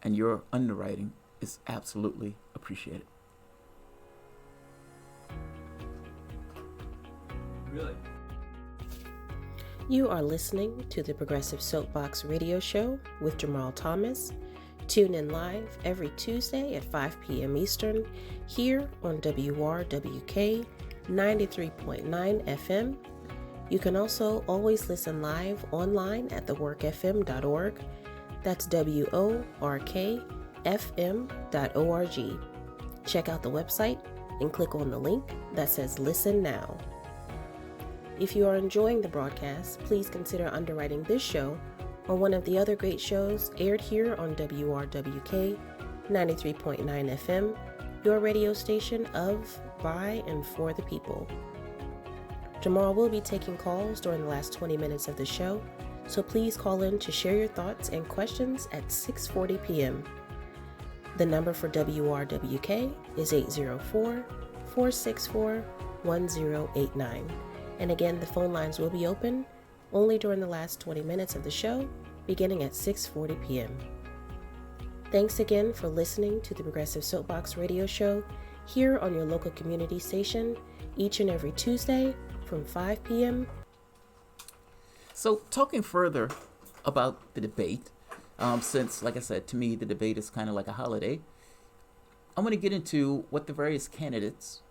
and your underwriting is absolutely appreciated.
Really?
You are listening to the Progressive Soapbox Radio Show with Jamarl Thomas. Tune in live every Tuesday at 5 p.m. Eastern here on WRWK 93.9 FM. You can also always listen live online at theworkfm.org. That's WORKFM.org. Check out the website and click on the link that says Listen Now. If you are enjoying the broadcast, please consider underwriting this show or one of the other great shows aired here on WRWK 93.9 FM, your radio station of, by, and for the people. Jamarl will be taking calls during the last 20 minutes of the show, so please call in to share your thoughts and questions at 6:40 p.m. The number for WRWK is 804-464-1089. And again, the phone lines will be open only during the last 20 minutes of the show, beginning at 6:40 p.m. Thanks again for listening to the Progressive Soapbox Radio Show here on your local community station each and every Tuesday from 5 p.m.
So talking further about the debate, since, like I said, to me, the debate is kind of like a holiday, I'm going to get into what the various candidates,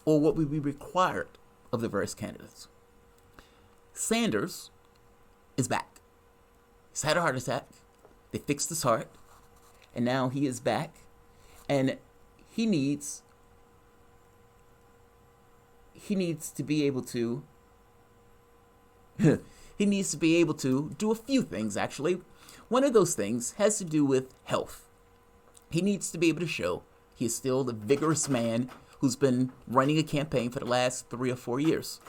or what would be required of the various candidates. Sanders is back. He's had a heart attack. They fixed his heart. And now he is back. And he needs to be able to he needs to be able to do a few things, actually. One of those things has to do with health. He needs to be able to show he is still the vigorous man who's been running a campaign for the last 3 or 4 years.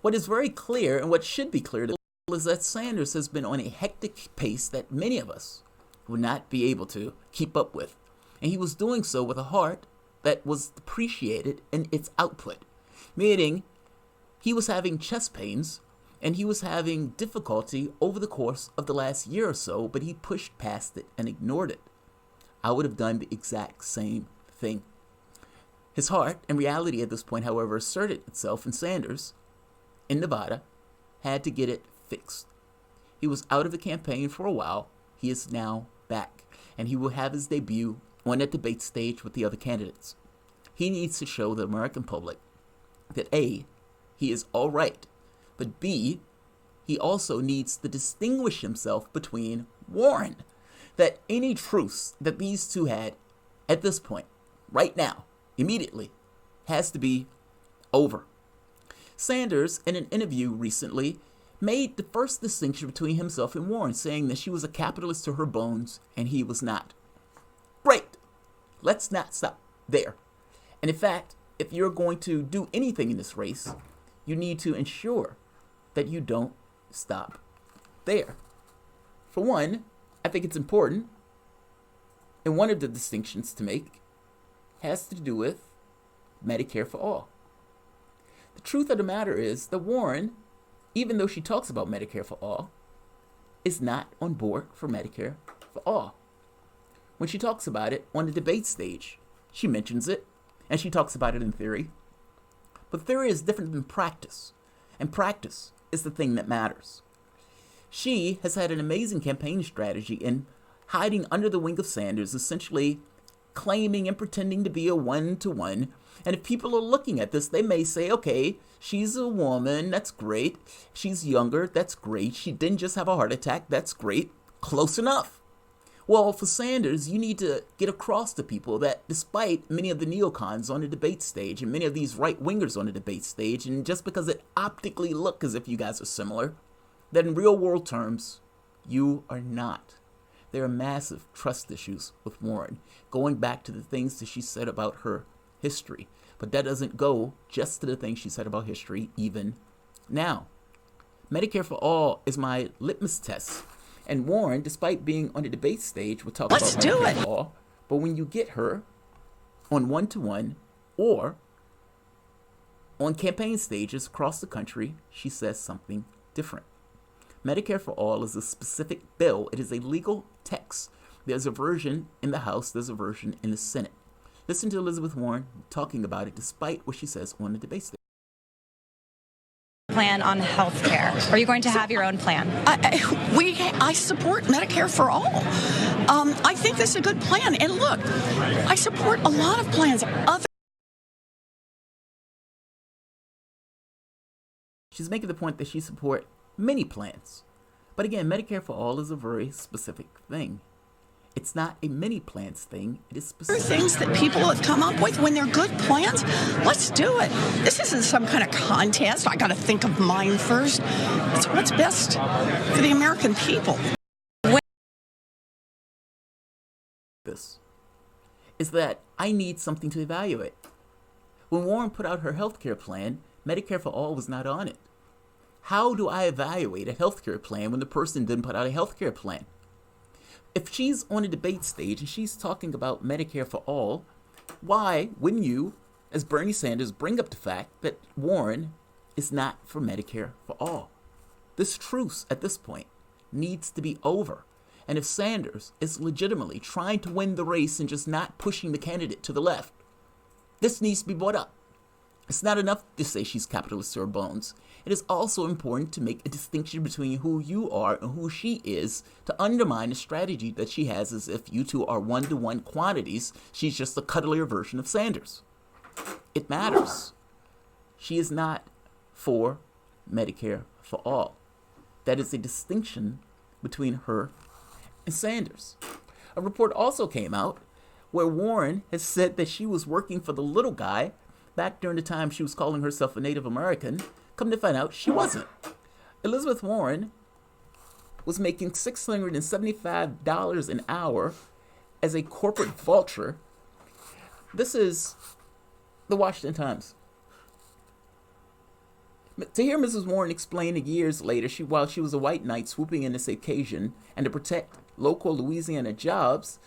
What is very clear, and what should be clear to people, is that Sanders has been on a hectic pace that many of us would not be able to keep up with. And he was doing so with a heart that was depreciated in its output, meaning he was having chest pains and he was having difficulty over the course of the last year or so, but he pushed past it and ignored it. I would have done the exact same thing. His heart, in reality at this point, however, asserted itself, and Sanders, in Nevada, had to get it fixed. He was out of the campaign for a while. He is now back, and he will have his debut on that debate stage with the other candidates. He needs to show the American public that A, he is all right, but B, he also needs to distinguish himself between Warren. That any truce that these two had at this point, right now, immediately, has to be over. Sanders, in an interview recently, made the first distinction between himself and Warren, saying that she was a capitalist to her bones and he was not. Great. Let's not stop there. And in fact, if you're going to do anything in this race, you need to ensure that you don't stop there. For one, I think it's important, and one of the distinctions to make has to do with Medicare for all. The truth of the matter is that Warren, even though she talks about Medicare for all, is not on board for Medicare for all. When she talks about it on the debate stage, she mentions it, and she talks about it in theory. But theory is different than practice, and practice is the thing that matters. She has had an amazing campaign strategy in hiding under the wing of Sanders, essentially claiming and pretending to be a one-to-one. And if people are looking at this, they may say, okay, she's a woman, that's great. She's younger, that's great. She didn't just have a heart attack, that's great. Close enough. Well, for Sanders, you need to get across to people that despite many of the neocons on the debate stage and many of these right-wingers on the debate stage, and just because it optically looks as if you guys are similar, that in real-world terms, you are not. There are massive trust issues with Warren, going back to the things that she said about her history. But that doesn't go just to the things she said about history even now. Medicare for all is my litmus test. And Warren, despite being on the debate stage, will talk about Medicare for all. But when you get her on one-to-one or on campaign stages across the country, she says something different. Medicare for all is a specific bill. It is a legal text. There's a version in the House, there's a version in the Senate. Listen to Elizabeth Warren talking about it despite what she says on the debate stage.
Plan on health care. Are you going to have your own plan?
I support Medicare for all. I think this is a good plan. And look, I support a lot of plans.
She's making the point that she supports many plans. But again, Medicare for all is a very specific thing. It's not a many plans thing. It is specific.
Things that people have come up with when they're good plans, let's do it. This isn't some kind of contest. I got to think of mine first. It's what's best for the American people.
This is that I need something to evaluate. When Warren put out her health care plan, Medicare for all was not on it. How do I evaluate a health care plan when the person didn't put out a health care plan? If she's on a debate stage and she's talking about Medicare for all, why wouldn't you, as Bernie Sanders, bring up the fact that Warren is not for Medicare for all? This truce at this point needs to be over. And if Sanders is legitimately trying to win the race and just not pushing the candidate to the left, this needs to be brought up. It's not enough to say she's capitalist to her bones. It is also important to make a distinction between who you are and who she is to undermine the strategy that she has as if you two are one-to-one quantities. She's just a cuddlier version of Sanders. It matters. She is not for Medicare for all. That is a distinction between her and Sanders. A report also came out where Warren has said that she was working for the little guy back during the time she was calling herself a Native American. Come to find out, she wasn't. Elizabeth Warren was making $675 an hour as a corporate vulture. This is the Washington Times. To hear Mrs. Warren explain years later, while she was a white knight swooping in this occasion and to protect local Louisiana jobs,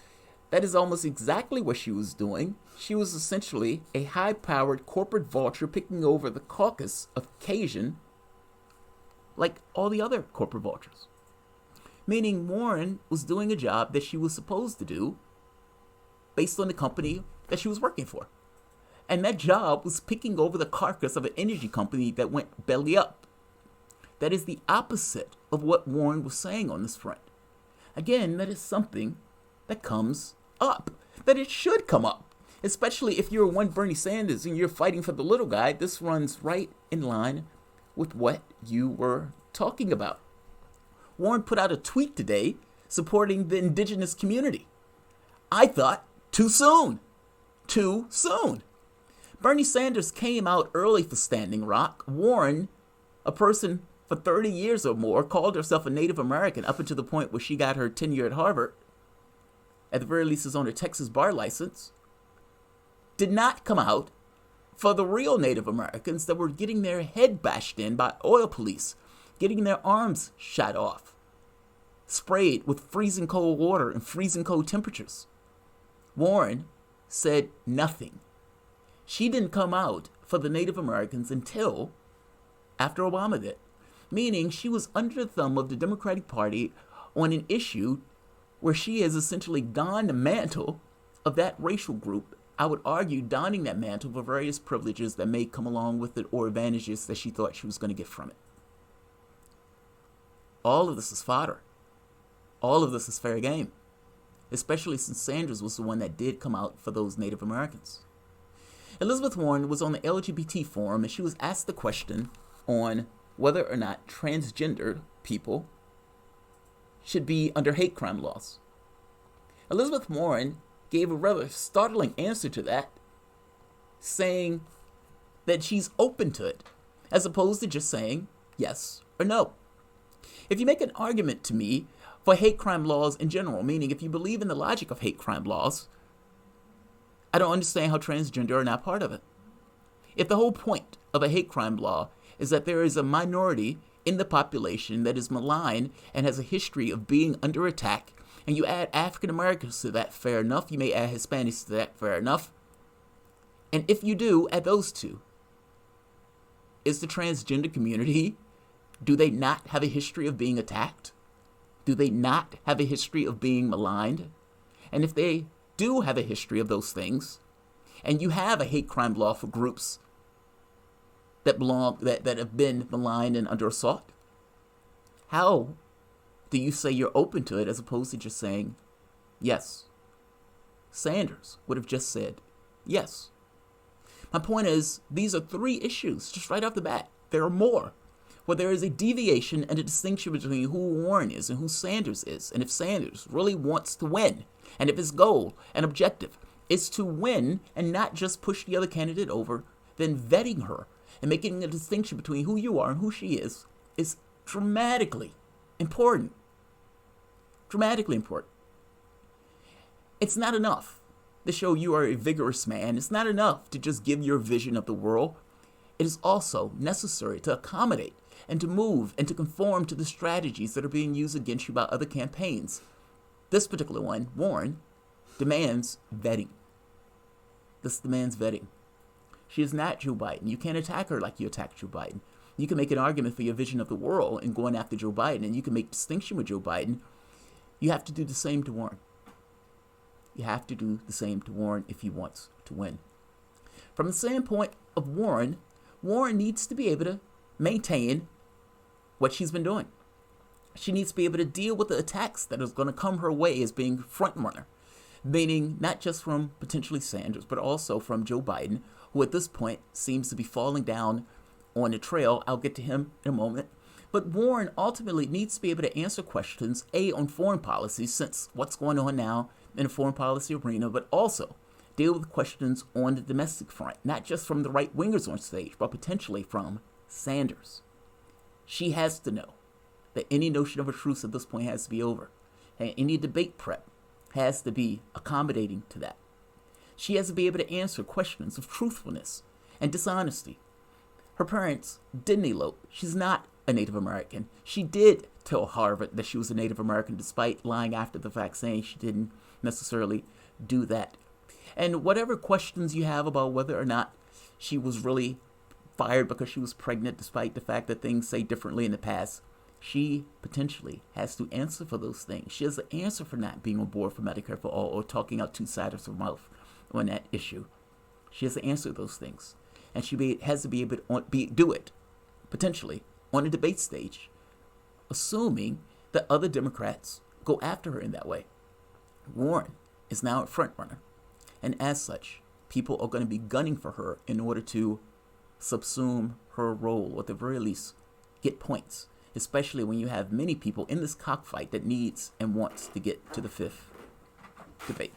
that is almost exactly what she was doing. She was essentially a high-powered corporate vulture picking over the caucus of Cajun like all the other corporate vultures. Meaning Warren was doing a job that she was supposed to do based on the company that she was working for. And that job was picking over the carcass of an energy company that went belly up. That is the opposite of what Warren was saying on this front. Again, that is something that comes up, that it should come up, especially if you're one Bernie Sanders and you're fighting for the little guy. This runs right in line with what you were talking about. Warren put out a tweet today supporting the indigenous community. I thought, too soon. Too soon. Bernie Sanders came out early for Standing Rock. Warren, a person for 30 years or more, called herself a Native American up until the point where she got her tenure at Harvard, at the very least is on her Texas bar license, did not come out for the real Native Americans that were getting their head bashed in by oil police, getting their arms shot off, sprayed with freezing cold water and freezing cold temperatures. Warren said nothing. She didn't come out for the Native Americans until after Obama did, meaning she was under the thumb of the Democratic Party on an issue where she has essentially donned the mantle of that racial group. I would argue donning that mantle for various privileges that may come along with it or advantages that she thought she was going to get from it. All of this is fodder. All of this is fair game, especially since Sanders was the one that did come out for those Native Americans. Elizabeth Warren was on the LGBT forum and she was asked the question on whether or not transgendered people should be under hate crime laws. Elizabeth Warren gave a rather startling answer to that, saying that she's open to it, as opposed to just saying yes or no. If you make an argument to me for hate crime laws in general, meaning if you believe in the logic of hate crime laws, I don't understand how transgender are not part of it. If the whole point of a hate crime law is that there is a minority in the population that is maligned and has a history of being under attack, and you add African Americans to that, fair enough. You may add Hispanics to that, fair enough. And if you do, add those two. Is the transgender community, do they not have a history of being attacked? Do they not have a history of being maligned? And if they do have a history of those things, and you have a hate crime law for groups that have been maligned and under assault, how do you say you're open to it as opposed to just saying yes? Sanders would have just said yes. My point is, these are three issues just right off the bat. There are more, where there is a deviation and a distinction between who Warren is and who Sanders is. And if Sanders really wants to win, and if his goal and objective is to win and not just push the other candidate over, then vetting her and making a distinction between who you are and who she is dramatically important. Dramatically important. It's not enough to show you are a vigorous man. It's not enough to just give your vision of the world. It is also necessary to accommodate and to move and to conform to the strategies that are being used against you by other campaigns. This particular one, Warren, demands vetting. This demands vetting. She is not Joe Biden. You can't attack her like you attacked Joe Biden. You can make an argument for your vision of the world and going after Joe Biden, and you can make distinction with Joe Biden. You have to do the same to Warren. You have to do the same to Warren if he wants to win. From the standpoint of Warren, Warren needs to be able to maintain what she's been doing. She needs to be able to deal with the attacks that is going to come her way as being front runner, meaning not just from potentially Sanders, but also from Joe Biden, who at this point seems to be falling down on the trail. I'll get to him in a moment. But Warren ultimately needs to be able to answer questions, A, on foreign policy, since what's going on now in the foreign policy arena, but also deal with questions on the domestic front, not just from the right-wingers on stage, but potentially from Sanders. She has to know that any notion of a truce at this point has to be over, and any debate prep has to be accommodating to that. She has to be able to answer questions of truthfulness and dishonesty. Her parents didn't elope. She's not a Native American. She did tell Harvard that she was a Native American despite lying after the fact, saying she didn't necessarily do that. And whatever questions you have about whether or not she was really fired because she was pregnant, despite the fact that things say differently in the past, she potentially has to answer for those things. She has to answer for not being on board for Medicare for All or talking out two sides of her mouth on that issue. She has to answer those things. And she has to be able to do it, potentially, on a debate stage, assuming that other Democrats go after her in that way. Warren is now a front runner, and as such, people are going to be gunning for her in order to subsume her role, or at the very least, get points, especially when you have many people in this cockfight that needs and wants to get to the fifth debate.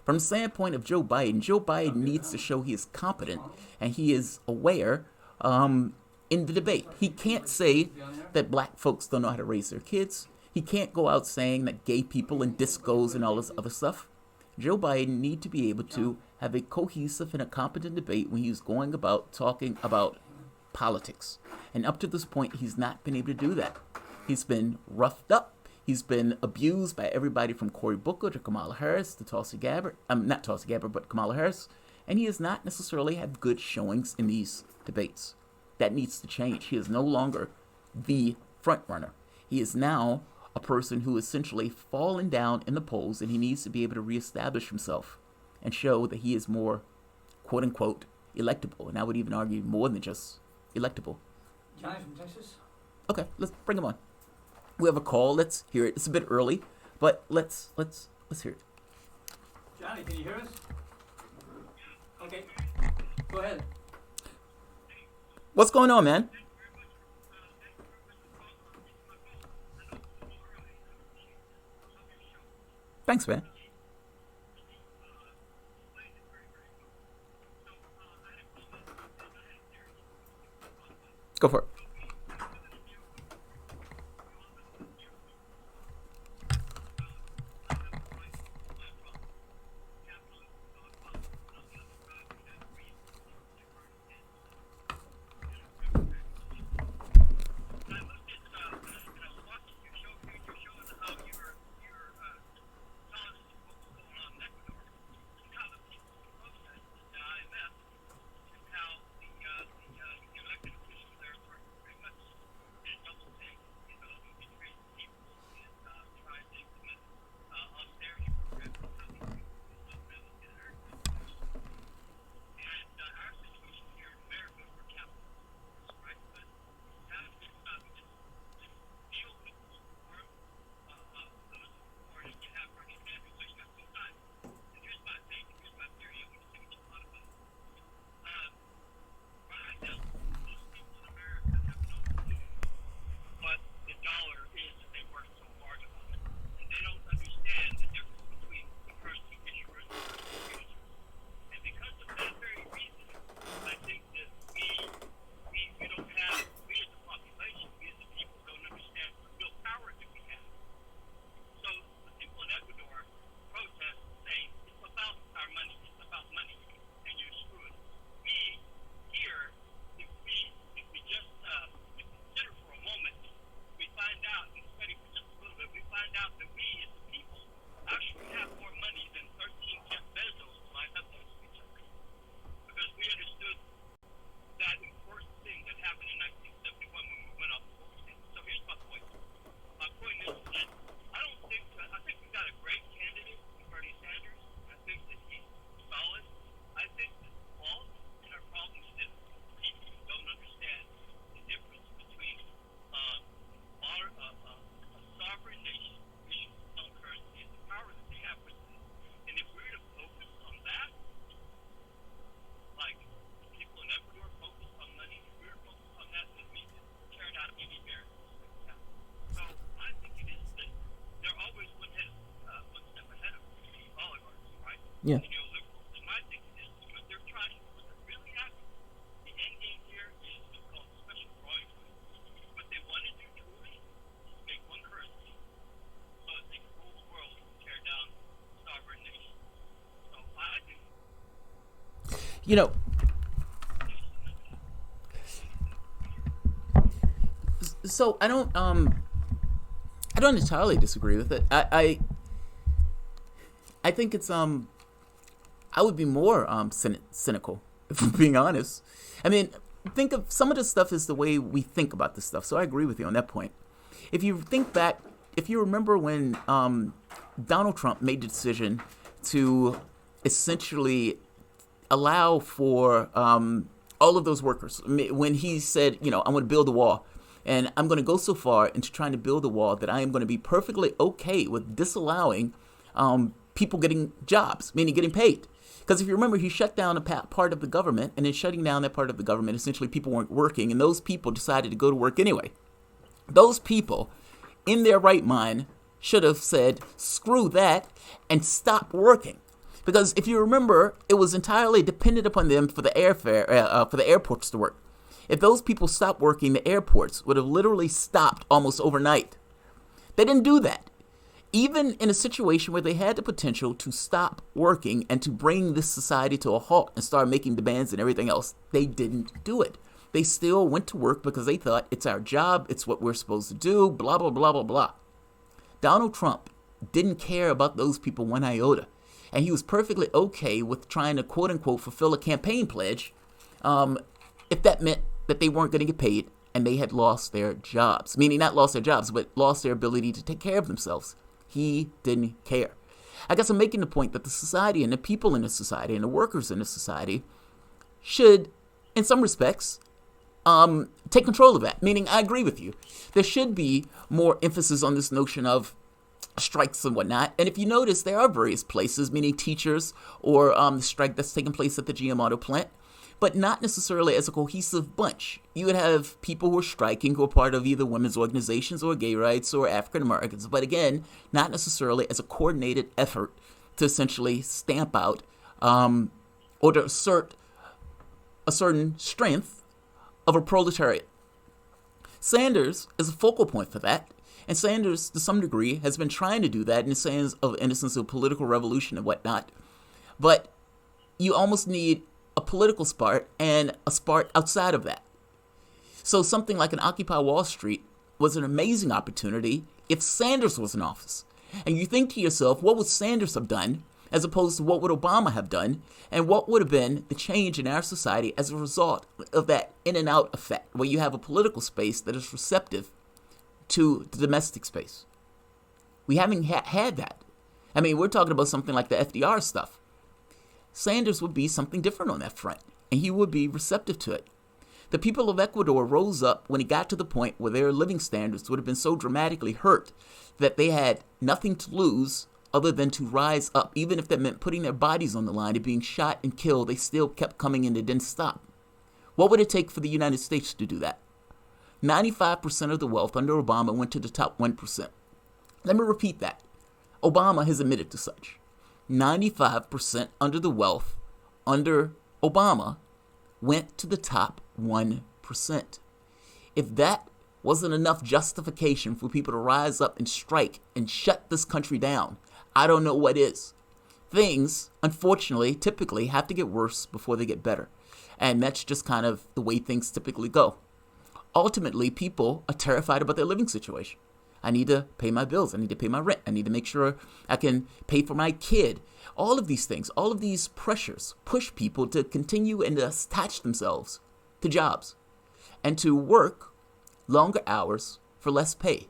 From the standpoint of Joe Biden needs to show he is competent and he is aware in the debate. He can't say that black folks don't know how to raise their kids. He can't go out saying that gay people and discos and all this other stuff. Joe Biden needs to be able to have a cohesive and a competent debate when he's going about talking about politics. And up to this point, he's not been able to do that. He's been roughed up. He's been abused by everybody from Cory Booker to Kamala Harris to Tulsi Gabbard. Not Tulsi Gabbard, but Kamala Harris. And he has not necessarily had good showings in these debates. That needs to change. He is no longer the front runner. He is now a person who essentially fallen down in the polls, and he needs to be able to reestablish himself and show that he is more, quote unquote, electable. And I would even argue more than just electable.
Johnny from Texas.
Okay, let's bring him on. We have a call. Let's hear it. It's a bit early, but let's hear it.
Johnny, can you hear us? Okay, go ahead.
What's going on, man? Thanks, man. Go for it. Yeah.
neoliberals. And my thinking is, they're trying, what they're really after, the end game here is what's called special drawing rights. What they want to do truly is make one currency so that they can rule the world and tear down sovereign nations. So I think.
You know, so I don't entirely disagree with it. I think it's I would be more cynical, if I'm being honest. I mean, think of some of this stuff is the way we think about this stuff. So I agree with you on that point. If you think back, if you remember when Donald Trump made the decision to essentially allow for all of those workers, when he said, I'm going to build a wall, and I'm going to go so far into trying to build a wall that I am going to be perfectly okay with disallowing people getting jobs, meaning getting paid. Because if you remember, he shut down a part of the government, and in shutting down that part of the government, essentially people weren't working, and those people decided to go to work anyway. Those people, in their right mind, should have said, screw that, and stop working. Because if you remember, it was entirely dependent upon them for the airfare, for the airports to work. If those people stopped working, the airports would have literally stopped almost overnight. They didn't do that. Even in a situation where they had the potential to stop working and to bring this society to a halt and start making demands and everything else, they didn't do it. They still went to work because they thought it's our job, it's what we're supposed to do, blah, blah, blah, blah, blah. Donald Trump didn't care about those people one iota. And he was perfectly okay with trying to, quote unquote, fulfill a campaign pledge if that meant that they weren't going to get paid and they had lost their jobs. Meaning not lost their jobs, but lost their ability to take care of themselves. He didn't care. I guess I'm making the point that the society and the people in the society and the workers in the society should, in some respects, take control of that. Meaning, I agree with you. There should be more emphasis on this notion of strikes and whatnot. And if you notice, there are various places, meaning teachers or the strike that's taking place at the GM auto plant, but not necessarily as a cohesive bunch. You would have people who are striking who are part of either women's organizations or gay rights or African Americans, but again, not necessarily as a coordinated effort to essentially stamp out or to assert a certain strength of a proletariat. Sanders is a focal point for that. And Sanders, to some degree, has been trying to do that in the sense of political revolution and whatnot. But you almost need a political spark and a spark outside of that. So something like an Occupy Wall Street was an amazing opportunity if Sanders was in office. And you think to yourself, what would Sanders have done as opposed to what would Obama have done? And what would have been the change in our society as a result of that in and out effect, where you have a political space that is receptive to the domestic space. We haven't had that. I mean, we're talking about something like the FDR stuff. Sanders would be something different on that front, and he would be receptive to it. The people of Ecuador rose up when it got to the point where their living standards would have been so dramatically hurt that they had nothing to lose other than to rise up. Even if that meant putting their bodies on the line and being shot and killed, they still kept coming and they didn't stop. What would it take for the United States to do that? 95% of the wealth under Obama went to the top 1%. Let me repeat that. Obama has admitted to such. 95% under the wealth under Obama went to the top 1%. If that wasn't enough justification for people to rise up and strike and shut this country down, I don't know what is. Things, unfortunately, typically have to get worse before they get better. And that's just kind of the way things typically go. Ultimately, people are terrified about their living situation. I need to pay my bills. I need to pay my rent. I need to make sure I can pay for my kid. All of these things, all of these pressures push people to continue and to attach themselves to jobs and to work longer hours for less pay.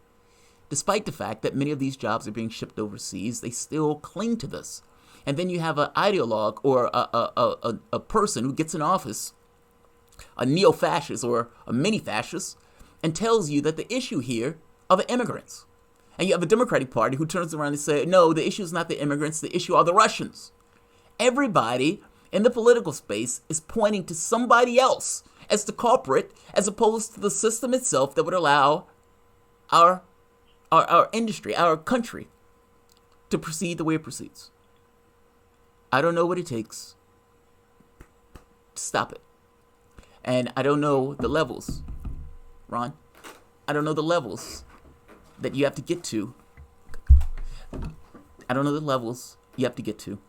Despite the fact that many of these jobs are being shipped overseas, they still cling to this. And then you have an ideologue or a person who gets in office, a neo-fascist or a mini-fascist, and tells you that the issue here are the immigrants. And you have a Democratic Party who turns around and says, no, the issue is not the immigrants, the issue are the Russians. Everybody in the political space is pointing to somebody else as the culprit, as opposed to the system itself that would allow our industry, our country, to proceed the way it proceeds. I don't know what it takes to stop it. And I don't know the levels, Ron. I don't know the levels that you have to get to. I don't know the levels you have to get to.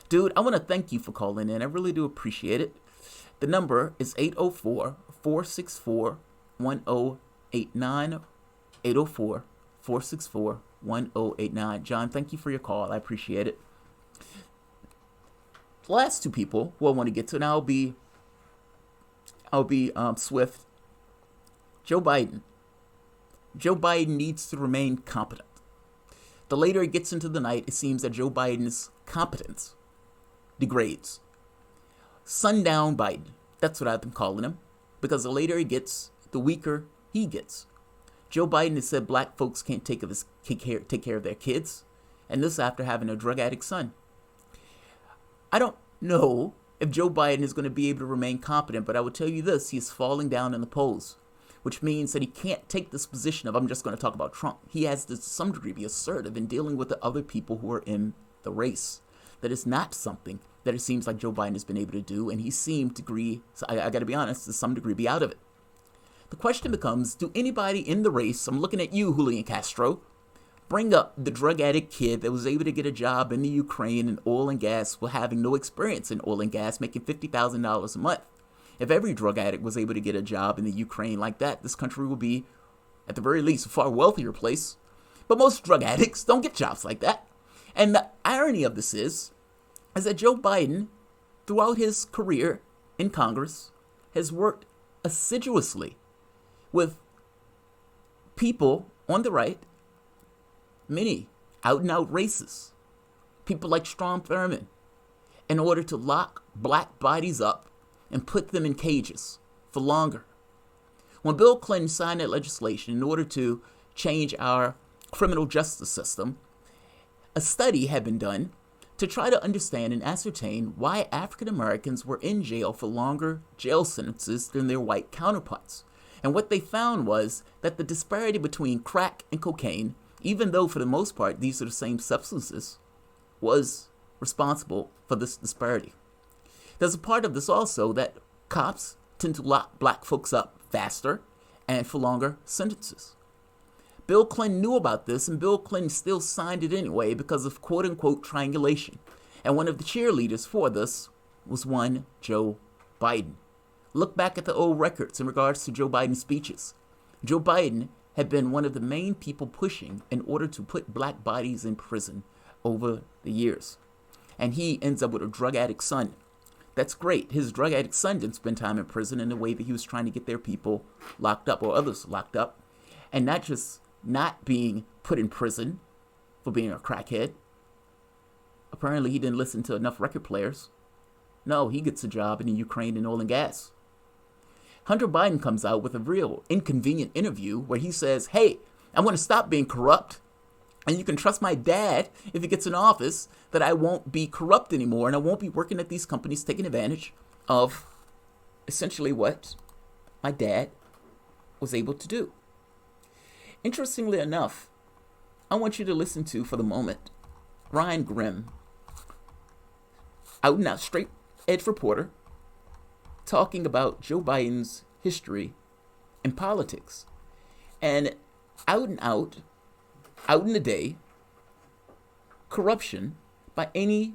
Dude, I want to thank you for calling in. I really do appreciate it. The number is 804-464-1089. 804-464-1089. John, thank you for your call. I appreciate it. The last two people who I want to get to, and I'll be swift. Joe Biden. Joe Biden needs to remain competent. The later it gets into the night, it seems that Joe Biden's competence degrades. Sundown Biden. That's what I've been calling him. Because the later he gets, the weaker he gets. Joe Biden has said black folks can't take care of their kids. And this after having a drug addict son. I don't know if Joe Biden is going to be able to remain competent, but I will tell you this, he is falling down in the polls, which means that he can't take this position of, I'm just going to talk about Trump. He has to some degree be assertive in dealing with the other people who are in the race. That is not something that it seems like Joe Biden has been able to do, and he seemed to agree, so I got to be honest, to some degree be out of it. The question becomes, do anybody in the race, I'm looking at you, Julian Castro, bring up the drug addict kid that was able to get a job in the Ukraine in oil and gas while having no experience in oil and gas, making $50,000 a month? If every drug addict was able to get a job in the Ukraine like that, this country would be, at the very least, a far wealthier place. But most drug addicts don't get jobs like that. And the irony of this is that Joe Biden, throughout his career in Congress, has worked assiduously with people on the right, many out-and-out racists, people like Strom Thurmond, in order to lock black bodies up and put them in cages for longer. When Bill Clinton signed that legislation in order to change our criminal justice system, a study had been done to try to understand and ascertain why African Americans were in jail for longer jail sentences than their white counterparts. And what they found was that the disparity between crack and cocaine, even though for the most part these are the same substances, was responsible for this disparity. There's a part of this also that cops tend to lock black folks up faster and for longer sentences. Bill Clinton knew about this, and Bill Clinton still signed it anyway because of quote-unquote triangulation. And one of the cheerleaders for this was one Joe Biden. Look back at the old records in regards to Joe Biden's speeches. Joe Biden had been one of the main people pushing in order to put black bodies in prison over the years. And he ends up with a drug addict son. That's great. His drug addict son didn't spend time in prison in the way that he was trying to get their people locked up or others locked up. And not just not being put in prison for being a crackhead. Apparently he didn't listen to enough record players. No, he gets a job in the Ukraine in oil and gas. Hunter Biden comes out with a real inconvenient interview where he says, hey, I'm going to stop being corrupt. And you can trust my dad, if he gets in office, that I won't be corrupt anymore and I won't be working at these companies taking advantage of essentially what my dad was able to do. Interestingly enough, I want you to listen to, for the moment, Ryan Grimm, out and out straight edge reporter, talking about Joe Biden's history in politics. And out and out in the day, corruption by any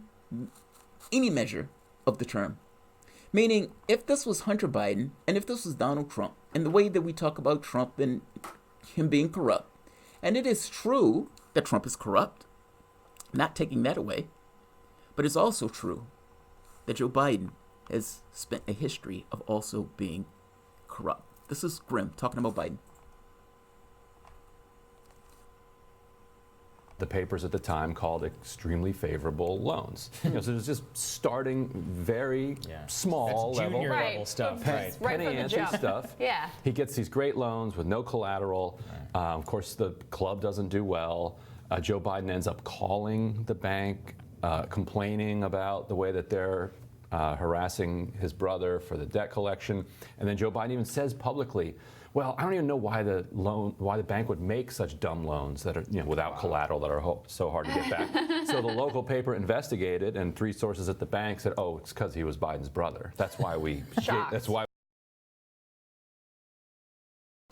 measure of the term. Meaning, if this was Hunter Biden, and if this was Donald Trump, and the way that we talk about Trump and him being corrupt, and it is true that Trump is corrupt, not taking that away, but it's also true that Joe Biden has spent a history of also being corrupt. This is Grimm talking about Biden.
The papers at the time called extremely favorable loans. So it was just starting very small
That's junior
level.
level stuff.
Right. Penny ante stuff.
Yeah.
He gets these great loans with no collateral. Of course, the club doesn't do well. Joe Biden ends up calling the bank, complaining about the way that they're harassing his brother for the debt collection. And then Joe Biden even says publicly, Well, I don't even know why the bank would make such dumb loans that are, without collateral that are so hard to get back. So the local paper investigated, and 3 sources at the bank said, "Oh, it's because he was Biden's brother. That's why we. That's why."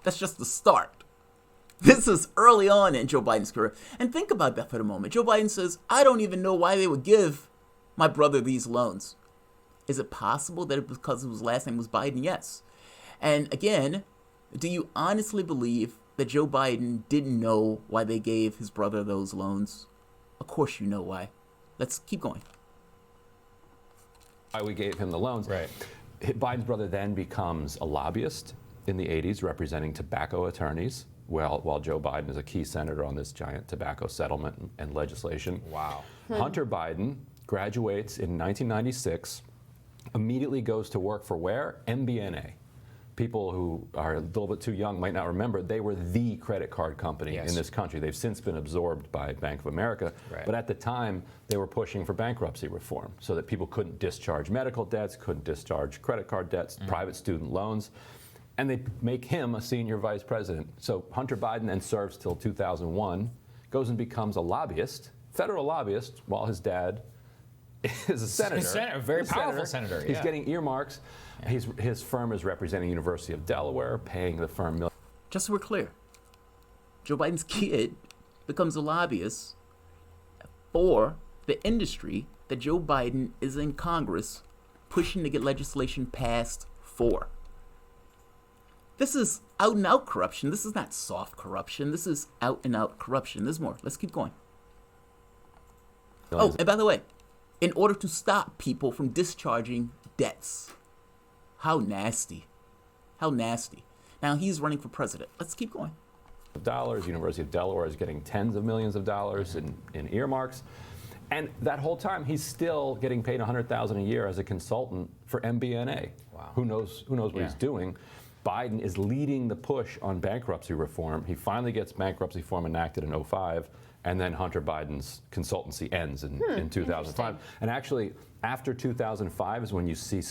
That's just the start. This is early on in Joe Biden's career. And think about that for a moment. Joe Biden says, "I don't even know why they would give my brother these loans." Is it possible that it was because his last name was Biden? Yes. And again, do you honestly believe that Joe Biden didn't know why they gave his brother those loans? Of course you know why. Let's keep going.
Why we gave him the loans.
Right.
Biden's brother then becomes a lobbyist in the 80s representing tobacco attorneys, while Joe Biden is a key senator on this giant tobacco settlement and legislation.
Wow.
Hunter Biden graduates in 1996, immediately goes to work for where? MBNA. People who are a little bit too young might not remember, they were the credit card company in this country. They've since been absorbed by Bank of America.
Right.
But at the time, they were pushing for bankruptcy reform so that people couldn't discharge medical debts, couldn't discharge credit card debts, private student loans. And they make him a senior vice president. So Hunter Biden then serves till 2001, goes and becomes a lobbyist, federal lobbyist, while his dad is a senator.
A very powerful senator.
He's getting earmarks. His firm is representing University of Delaware, paying the firm millions.
Just so we're clear, Joe Biden's kid becomes a lobbyist for the industry that Joe Biden is in Congress pushing to get legislation passed for. This is out and out corruption. This is not soft corruption. This is out and out corruption. There's more. Let's keep going. Oh, and by the way, in order to stop people from discharging debts. How nasty. How nasty. Now he's running for president. Let's keep going.
Dollars. University of Delaware is getting tens of millions of dollars in earmarks. And that whole time, he's still getting paid $100,000 a year as a consultant for MBNA.
Wow.
Who knows what he's doing. Biden is leading the push on bankruptcy reform. He finally gets bankruptcy reform enacted in 2005, and then Hunter Biden's consultancy ends in 2005. And actually, after 2005 is when you see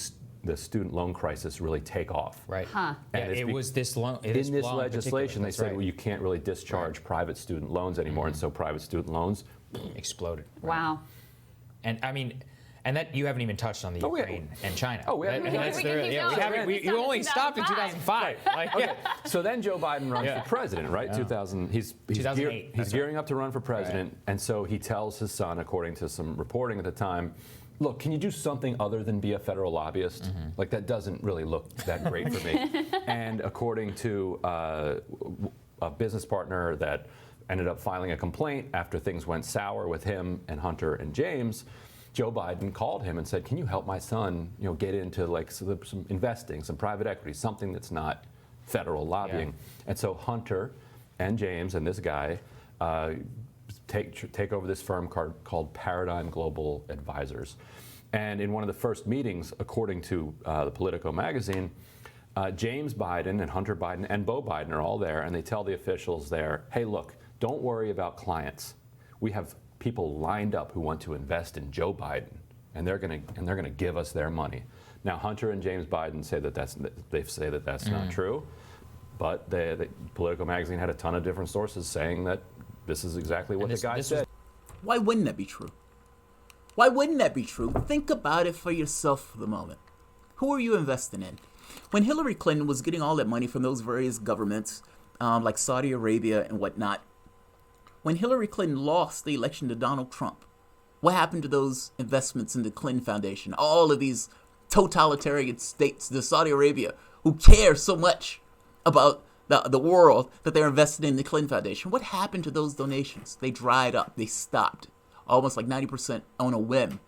the student loan crisis really take off.
Right.
Huh.
And
it was this loan.
In this legislation, they said, well, you can't really discharge private student loans anymore, and so private student loans
exploded.
Wow.
And I mean, and that you haven't even touched on the Ukraine and China.
Oh, we haven't.
You only stopped in 2005.
So then Joe Biden runs for president, right? 2000. He's
2008.
He's gearing up to run for president, and so he tells his son, according to some reporting at the time, look, can you do something other than be a federal lobbyist? Like, that doesn't really look that great for me. And according to a business partner that ended up filing a complaint after things went sour with him and Hunter and James, Joe Biden called him and said, can you help my son, get into like some investing, some private equity, something that's not federal lobbying. And so Hunter and James and this guy take over this firm called Paradigm Global Advisors. And in one of the first meetings, according to the Politico magazine, James Biden and Hunter Biden and Beau Biden are all there, and they tell the officials there, hey, look, don't worry about clients. We have people lined up who want to invest in Joe Biden, and they're gonna give us their money. Now, Hunter and James Biden say that that's not true, but the Politico magazine had a ton of different sources saying that this is exactly what the guy said.
Why wouldn't that be true? Why wouldn't that be true? Think about it for yourself for the moment. Who are you investing in? When Hillary Clinton was getting all that money from those various governments, like Saudi Arabia and whatnot, when Hillary Clinton lost the election to Donald Trump, what happened to those investments in the Clinton Foundation? All of these totalitarian states, the Saudi Arabia, who care so much about the world that they're invested in the Clinton Foundation. What happened to those donations? They dried up. They stopped, almost like 90% on a whim.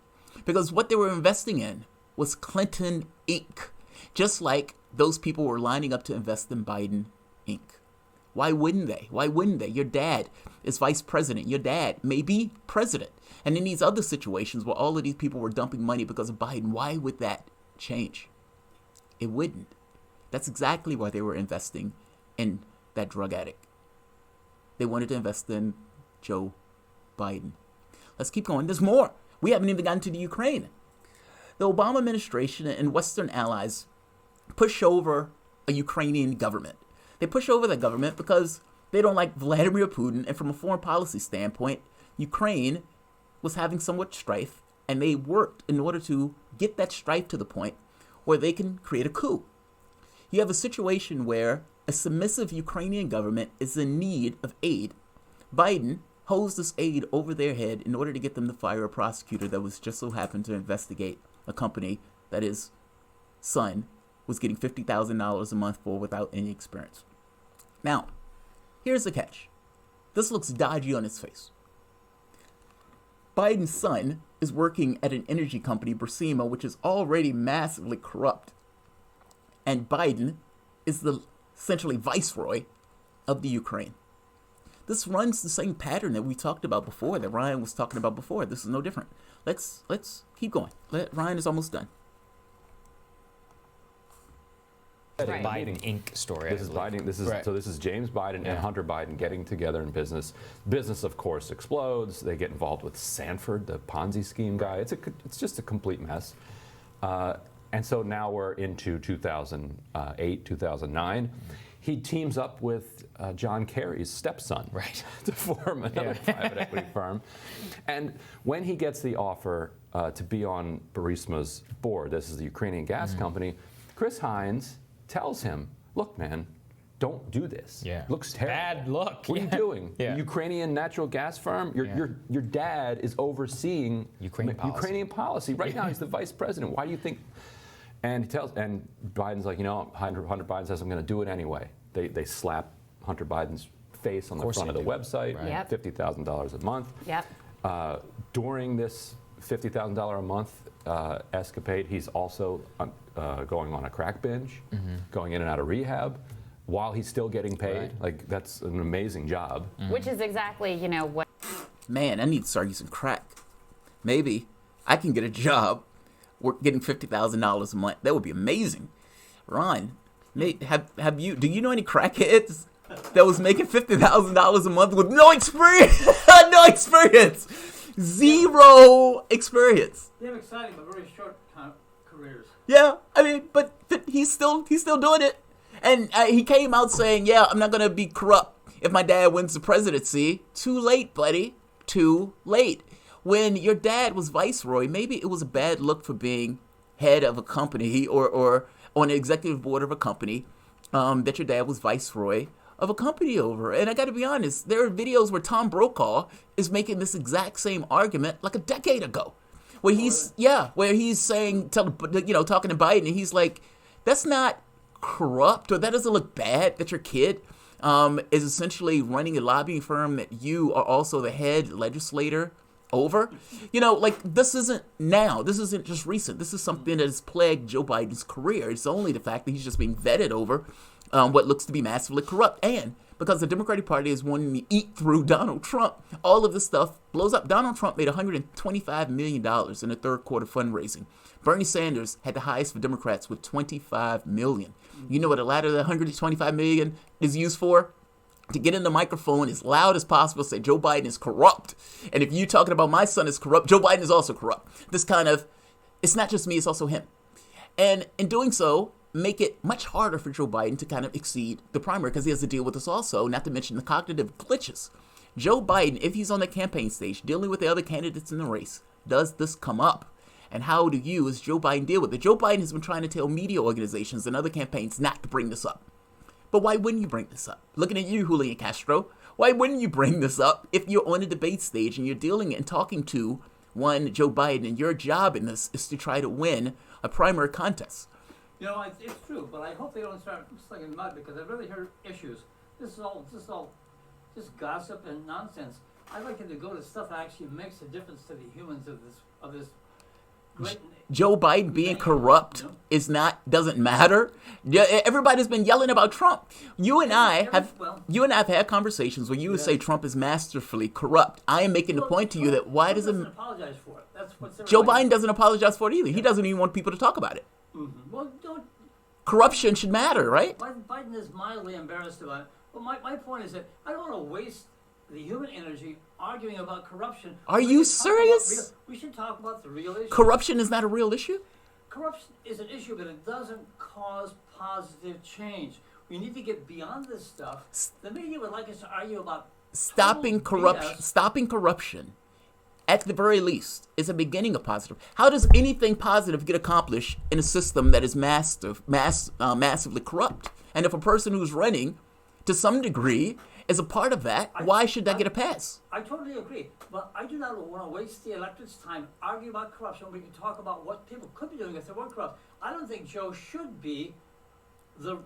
Because what they were investing in was Clinton Inc., just like those people were lining up to invest in Biden Inc. Why wouldn't they? Why wouldn't they? Your dad is vice president. Your dad may be president. And in these other situations where all of these people were dumping money because of Biden, why would that change? It wouldn't. That's exactly why they were investing in that drug addict. They wanted to invest in Joe Biden. Let's keep going. There's more. We haven't even gotten to the Ukraine. The Obama administration and Western allies push over a Ukrainian government They push over the government because they don't like Vladimir Putin, and from a foreign policy standpoint, Ukraine was having somewhat strife, and they worked in order to get that strife to the point where they can create a coup. You have a situation where a submissive Ukrainian government is in need of aid. Biden holds this aid over their head in order to get them to fire a prosecutor that was just so happened to investigate a company that his son was getting $50,000 a month for without any experience. Now, here's the catch. This looks dodgy on its face. Biden's son is working at an energy company, Burisma, which is already massively corrupt. And Biden is the essentially viceroy of the Ukraine. This runs the same pattern that we talked about before, that Ryan was talking about before. This is no different. Let's keep going. Ryan is almost done.
The Biden Inc. story.
This is Biden. This is James Biden and Hunter Biden getting together in business. Business, of course, explodes. They get involved with Sanford, the Ponzi scheme guy. It's just a complete mess. And so now we're into 2008, 2009. He teams up with John Kerry's stepson,
right,
to form another private equity firm. And when he gets the offer to be on Burisma's board, this is the Ukrainian gas company, Chris Hines tells him, "Look, man, don't do this.
Yeah,
looks terrible.
Bad look.
What are you doing?
Yeah.
Ukrainian natural gas firm. Your dad is overseeing Ukrainian policy right now. He's the vice president. Why do you think?" And Biden's like, Hunter Biden says, "I'm going to do it anyway." They slap Hunter Biden's face on the front of the website,
right. Yep.
$50,000 a month.
Yep.
During this $50,000 a month escapade, he's also going on a crack binge, going in and out of rehab, while he's still getting paid. Right. Like, that's an amazing job.
Which is exactly, what...
Man, I need to start using crack. Maybe I can get a job getting $50,000 a month. That would be amazing. Ron, do you know any crackheads that was making $50,000 a month with no experience? No experience. Zero experience.
They have exciting but very short careers.
Yeah, I mean, but he's still doing it. And he came out saying, "Yeah, I'm not going to be corrupt if my dad wins the presidency." Too late, buddy. Too late. When your dad was viceroy, maybe it was a bad look for being head of a company or on the executive board of a company that your dad was viceroy of a company over. And I got to be honest, there are videos where Tom Brokaw is making this exact same argument like a decade ago, where he's saying, talking to Biden, and he's like, "That's not corrupt, or that doesn't look bad that your kid is essentially running a lobbying firm that you are also the head legislator over." This isn't now. This isn't just recent. This is something that has plagued Joe Biden's career. It's only the fact that he's just being vetted over what looks to be massively corrupt. And because the Democratic Party is wanting to eat through Donald Trump, all of this stuff blows up. Donald Trump made $125 million in the third quarter fundraising. Bernie Sanders had the highest for Democrats with $25 million. You know what a lot of the $125 million is used for? To get in the microphone as loud as possible, say Joe Biden is corrupt. And if you're talking about my son is corrupt, Joe Biden is also corrupt. It's not just me, it's also him. And in doing so, make it much harder for Joe Biden to kind of exceed the primary, because he has to deal with this also, not to mention the cognitive glitches. Joe Biden, if he's on the campaign stage dealing with the other candidates in the race, does this come up? And how do you, as Joe Biden, deal with it? Joe Biden has been trying to tell media organizations and other campaigns not to bring this up. But why wouldn't you bring this up? Looking at you, Julian Castro, why wouldn't you bring this up if you're on a debate stage and you're dealing and talking to Joe Biden, and your job in this is to try to win a primary contest?
It's true, but I hope they don't start slinging mud, because I've really heard issues. This is all just gossip and nonsense. I'd like them to go to stuff that actually makes a difference to the humans of this great.
Joe Biden being corrupt doesn't matter. Everybody's been yelling about Trump. You and I have had conversations where you would say Trump is masterfully corrupt. I am making the point to you that why doesn't
apologize for it? That's what
Joe Biden doesn't apologize for it either. He doesn't even want people to talk about it.
Mm-hmm. Well,
corruption should matter, right?
Biden is mildly embarrassed about it. But my point is that I don't want to waste the human energy arguing about corruption.
Are you serious?
We should talk about the real issue.
Corruption is not a real issue?
Corruption is an issue, but it doesn't cause positive change. We need to get beyond this stuff. The media would like us to argue about
stopping corruption.
BS.
Stopping corruption, at the very least, is a beginning of positive. How does anything positive get accomplished in a system that is massively corrupt? And if a person who's running, to some degree, is a part of that, why should that get a pass?
I totally agree, but I do not want to waste the electorate's time arguing about corruption. We can talk about what people could be doing if they weren't corrupt. I don't think Joe should be the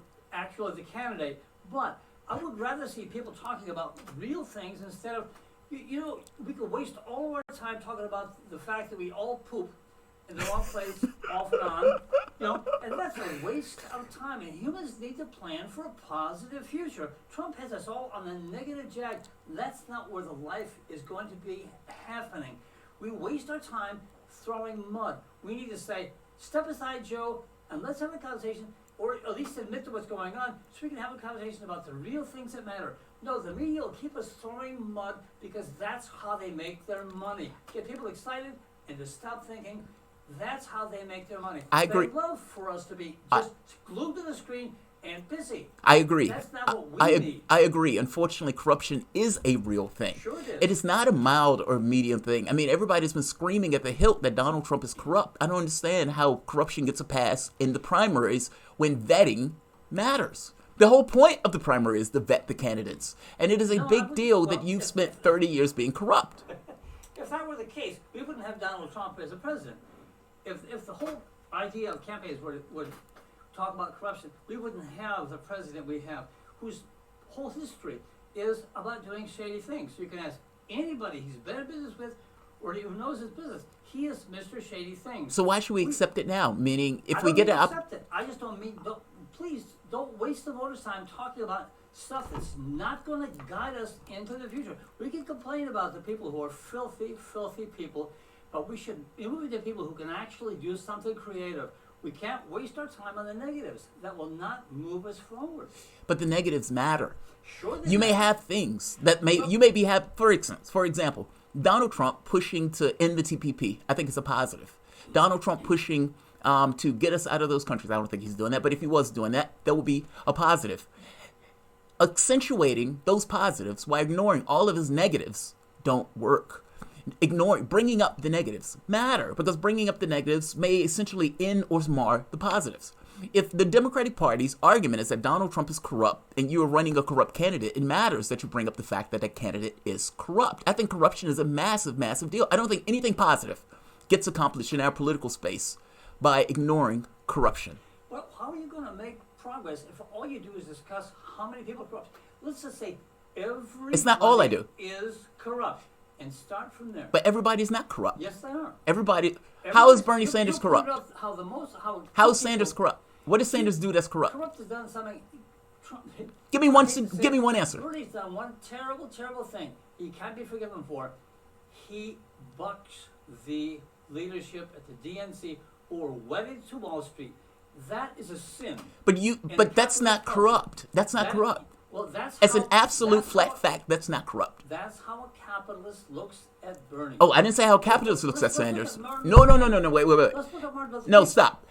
candidate, but I would rather see people talking about real things instead of, we could waste all of our time talking about the fact that we all poop in the wrong place off and on, and that's a waste of time. And humans need to plan for a positive future. Trump has us all on the negative jag. That's not where the life is going to be happening. We waste our time throwing mud. We need to say, step aside, Joe, and let's have a conversation, or at least admit to what's going on, so we can have a conversation about the real things that matter. No, the media will keep us throwing mud because that's how they make their money. Get people excited and to stop thinking. That's how they make their money.
I agree.
They love for us to be just glued to the screen and busy.
I agree.
That's not what we need.
I agree. Unfortunately, corruption is a real thing.
Sure it is.
It is not a mild or medium thing. I mean, everybody's been screaming at the hilt that Donald Trump is corrupt. I don't understand how corruption gets a pass in the primaries when vetting matters. The whole point of the primary is to vet the candidates. And it is a big deal that you've spent 30 years being corrupt.
If that were the case, we wouldn't have Donald Trump as a president. If the whole idea of campaigns would talk about corruption, we wouldn't have the president we have, whose whole history is about doing shady things. You can ask anybody he's been in business with or who knows his business. He is Mr. Shady Things.
So why should we accept it now? Meaning, if we get
accept it. I just don't mean. Please don't waste the voters' time talking about stuff that's not going to guide us into the future. We can complain about the people who are filthy, filthy people. But we should move to people who can actually do something creative. We can't waste our time on the negatives. That will not move us forward.
But the negatives matter.
Sure
you may have things that for example, Donald Trump pushing to end the TPP. I think it's a positive. Donald Trump pushing to get us out of those countries. I don't think he's doing that. But if he was doing that, that would be a positive. Accentuating those positives while ignoring all of his negatives don't work. Bringing up the negatives matter because bringing up the negatives may essentially end or mar the positives. If the Democratic Party's argument is that Donald Trump is corrupt and you are running a corrupt candidate, it matters that you bring up the fact that that candidate is corrupt. I think corruption is a massive, massive deal. I don't think anything positive gets accomplished in our political space by ignoring corruption.
Well, how are you going to make progress if all you do is discuss how many people are corrupt? Let's just say everybody
it's not all I do.
Is corrupt. And start from there.
But everybody's not corrupt.
Yes, they are.
How is Bernie Sanders corrupt?
How
is Sanders corrupt? What does Sanders do that's corrupt?
Corrupt has done something.
Give me one answer.
Bernie's done one terrible, terrible thing he can't be forgiven for. He bucks the leadership at the DNC who are wedded to Wall Street. That is a sin.
But that's not corrupt. That's not corrupt.
Well,
as an absolute flat fact, that's not corrupt.
That's how a capitalist looks at Bernie.
Oh, I didn't say how a capitalist looks at Sanders. No, wait. No, stop.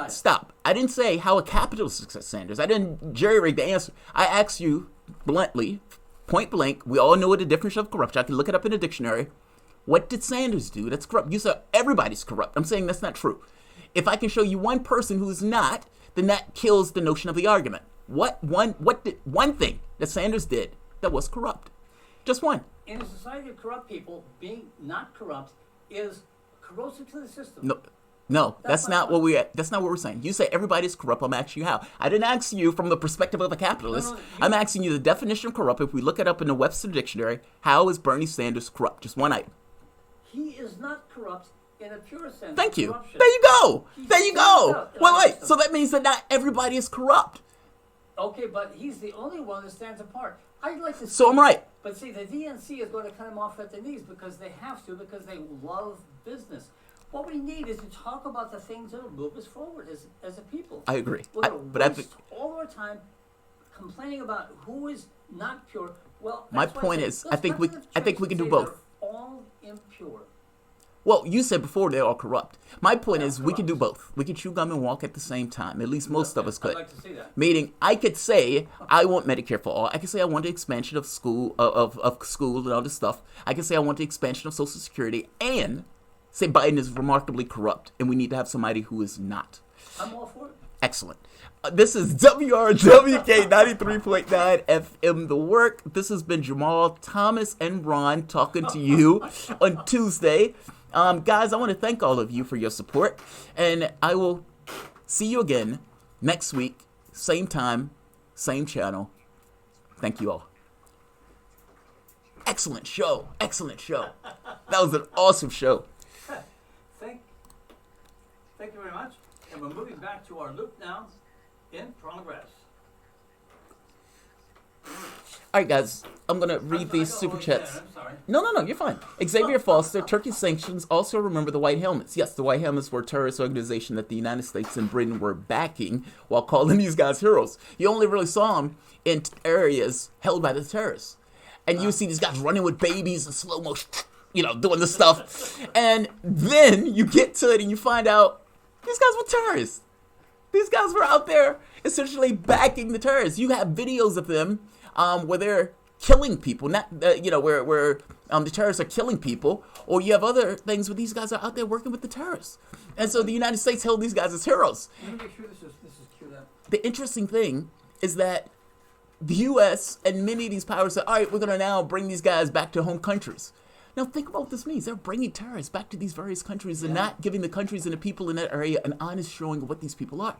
Stop. I didn't say how a capitalist looks at Sanders. I didn't jerry-rig the answer. I asked you bluntly, point blank, we all know what the definition of corruption. I can look it up in a dictionary. What did Sanders do that's corrupt? You said everybody's corrupt. I'm saying that's not true. If I can show you one person who's not, then that kills the notion of the argument. What one thing that Sanders did that was corrupt? Just one.
In a society of corrupt people, being not corrupt is corrosive to the system.
No, that's not what we're saying. You say everybody's corrupt. I'm asking you how. I didn't ask you from the perspective of a capitalist. I'm asking you the definition of corrupt. If we look it up in the Webster Dictionary, how is Bernie Sanders corrupt? Just one item.
He is not corrupt in a pure sense.
Thank you. There you go. There you go. Wait. So that means that not everybody is corrupt.
Okay, but he's the only one that stands apart. I'd like to see,
so I'm right.
But see, the DNC is going to cut him off at the knees because they have to, because they love business. What we need is to talk about the things that will move us forward as a people.
I agree.
But I waste all our time complaining about who is not pure. Well,
my point is, I think we can do both.
They're all impure.
Well, you said before they're all corrupt. My point is we can do both. We can chew gum and walk at the same time. At least most of us could.
I'd like to see that.
Meaning, I could say I want Medicare for all. I could say I want the expansion of school school and all this stuff. I could say I want the expansion of Social Security, and say Biden is remarkably corrupt, and we need to have somebody who is not.
I'm all for it.
Excellent. This is WRWK 93.9 FM The Work. This has been Jamarl Thomas and Ron talking to you on Tuesday. Guys, I want to thank all of you for your support, and I will see you again next week, same time, same channel. Thank you all. Excellent show. Excellent show. That was an awesome show.
Thank you very much. And we're moving back to our loop now in progress.
All right, guys, I'm going to read these super chats.
I'm sorry.
No, you're fine. Xavier Foster, Turkey sanctions. Also remember the White Helmets. Yes, the White Helmets were a terrorist organization that the United States and Britain were backing while calling these guys heroes. You only really saw them in areas held by the terrorists. And you see these guys running with babies in slow motion, doing this stuff. And then you get to it and you find out these guys were terrorists. These guys were out there essentially backing the terrorists. You have videos of them where they're killing people, not where the terrorists are killing people, or you have other things where these guys are out there working with the terrorists. And so the United States held these guys as heroes.
Let me make sure this is queued up.
The interesting thing is that the U.S. and many of these powers said, all right, we're going to now bring these guys back to home countries. Now think about what this means. They're bringing terrorists back to these various countries and not giving the countries and the people in that area an honest showing of what these people are.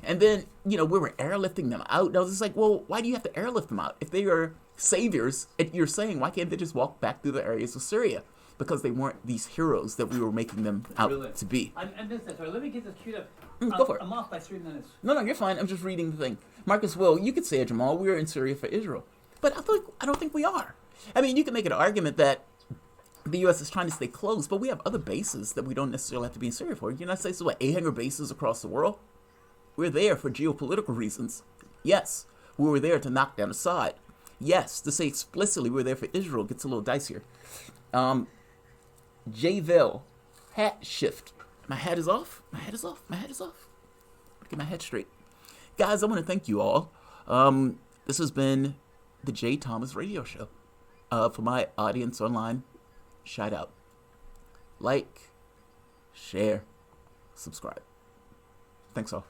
And then, we were airlifting them out. And I was just like, well, why do you have to airlift them out? If they are saviors, you're saying, why can't they just walk back through the areas of Syria? Because they weren't these heroes that we were making them out to be.
I missed that. Sorry, let me get this queued up.
Go for it.
I'm off by 3 minutes.
No, you're fine. I'm just reading the thing. Marcus Will, you could say it, Jamal. We're in Syria for Israel. But I don't think we are. I mean, you can make an argument that the U.S. is trying to stay close, but we have other bases that we don't necessarily have to be in Syria for. The United States has 800 bases across the world. We're there for geopolitical reasons. Yes, we were there to knock down Assad. Yes, to say explicitly we're there for Israel gets a little dicier. J-Ville, hat shift. My hat is off. Get my head straight. Guys, I want to thank you all. This has been the J. Thomas Radio Show. For my audience online, shout out. Like, share, subscribe. Thanks all.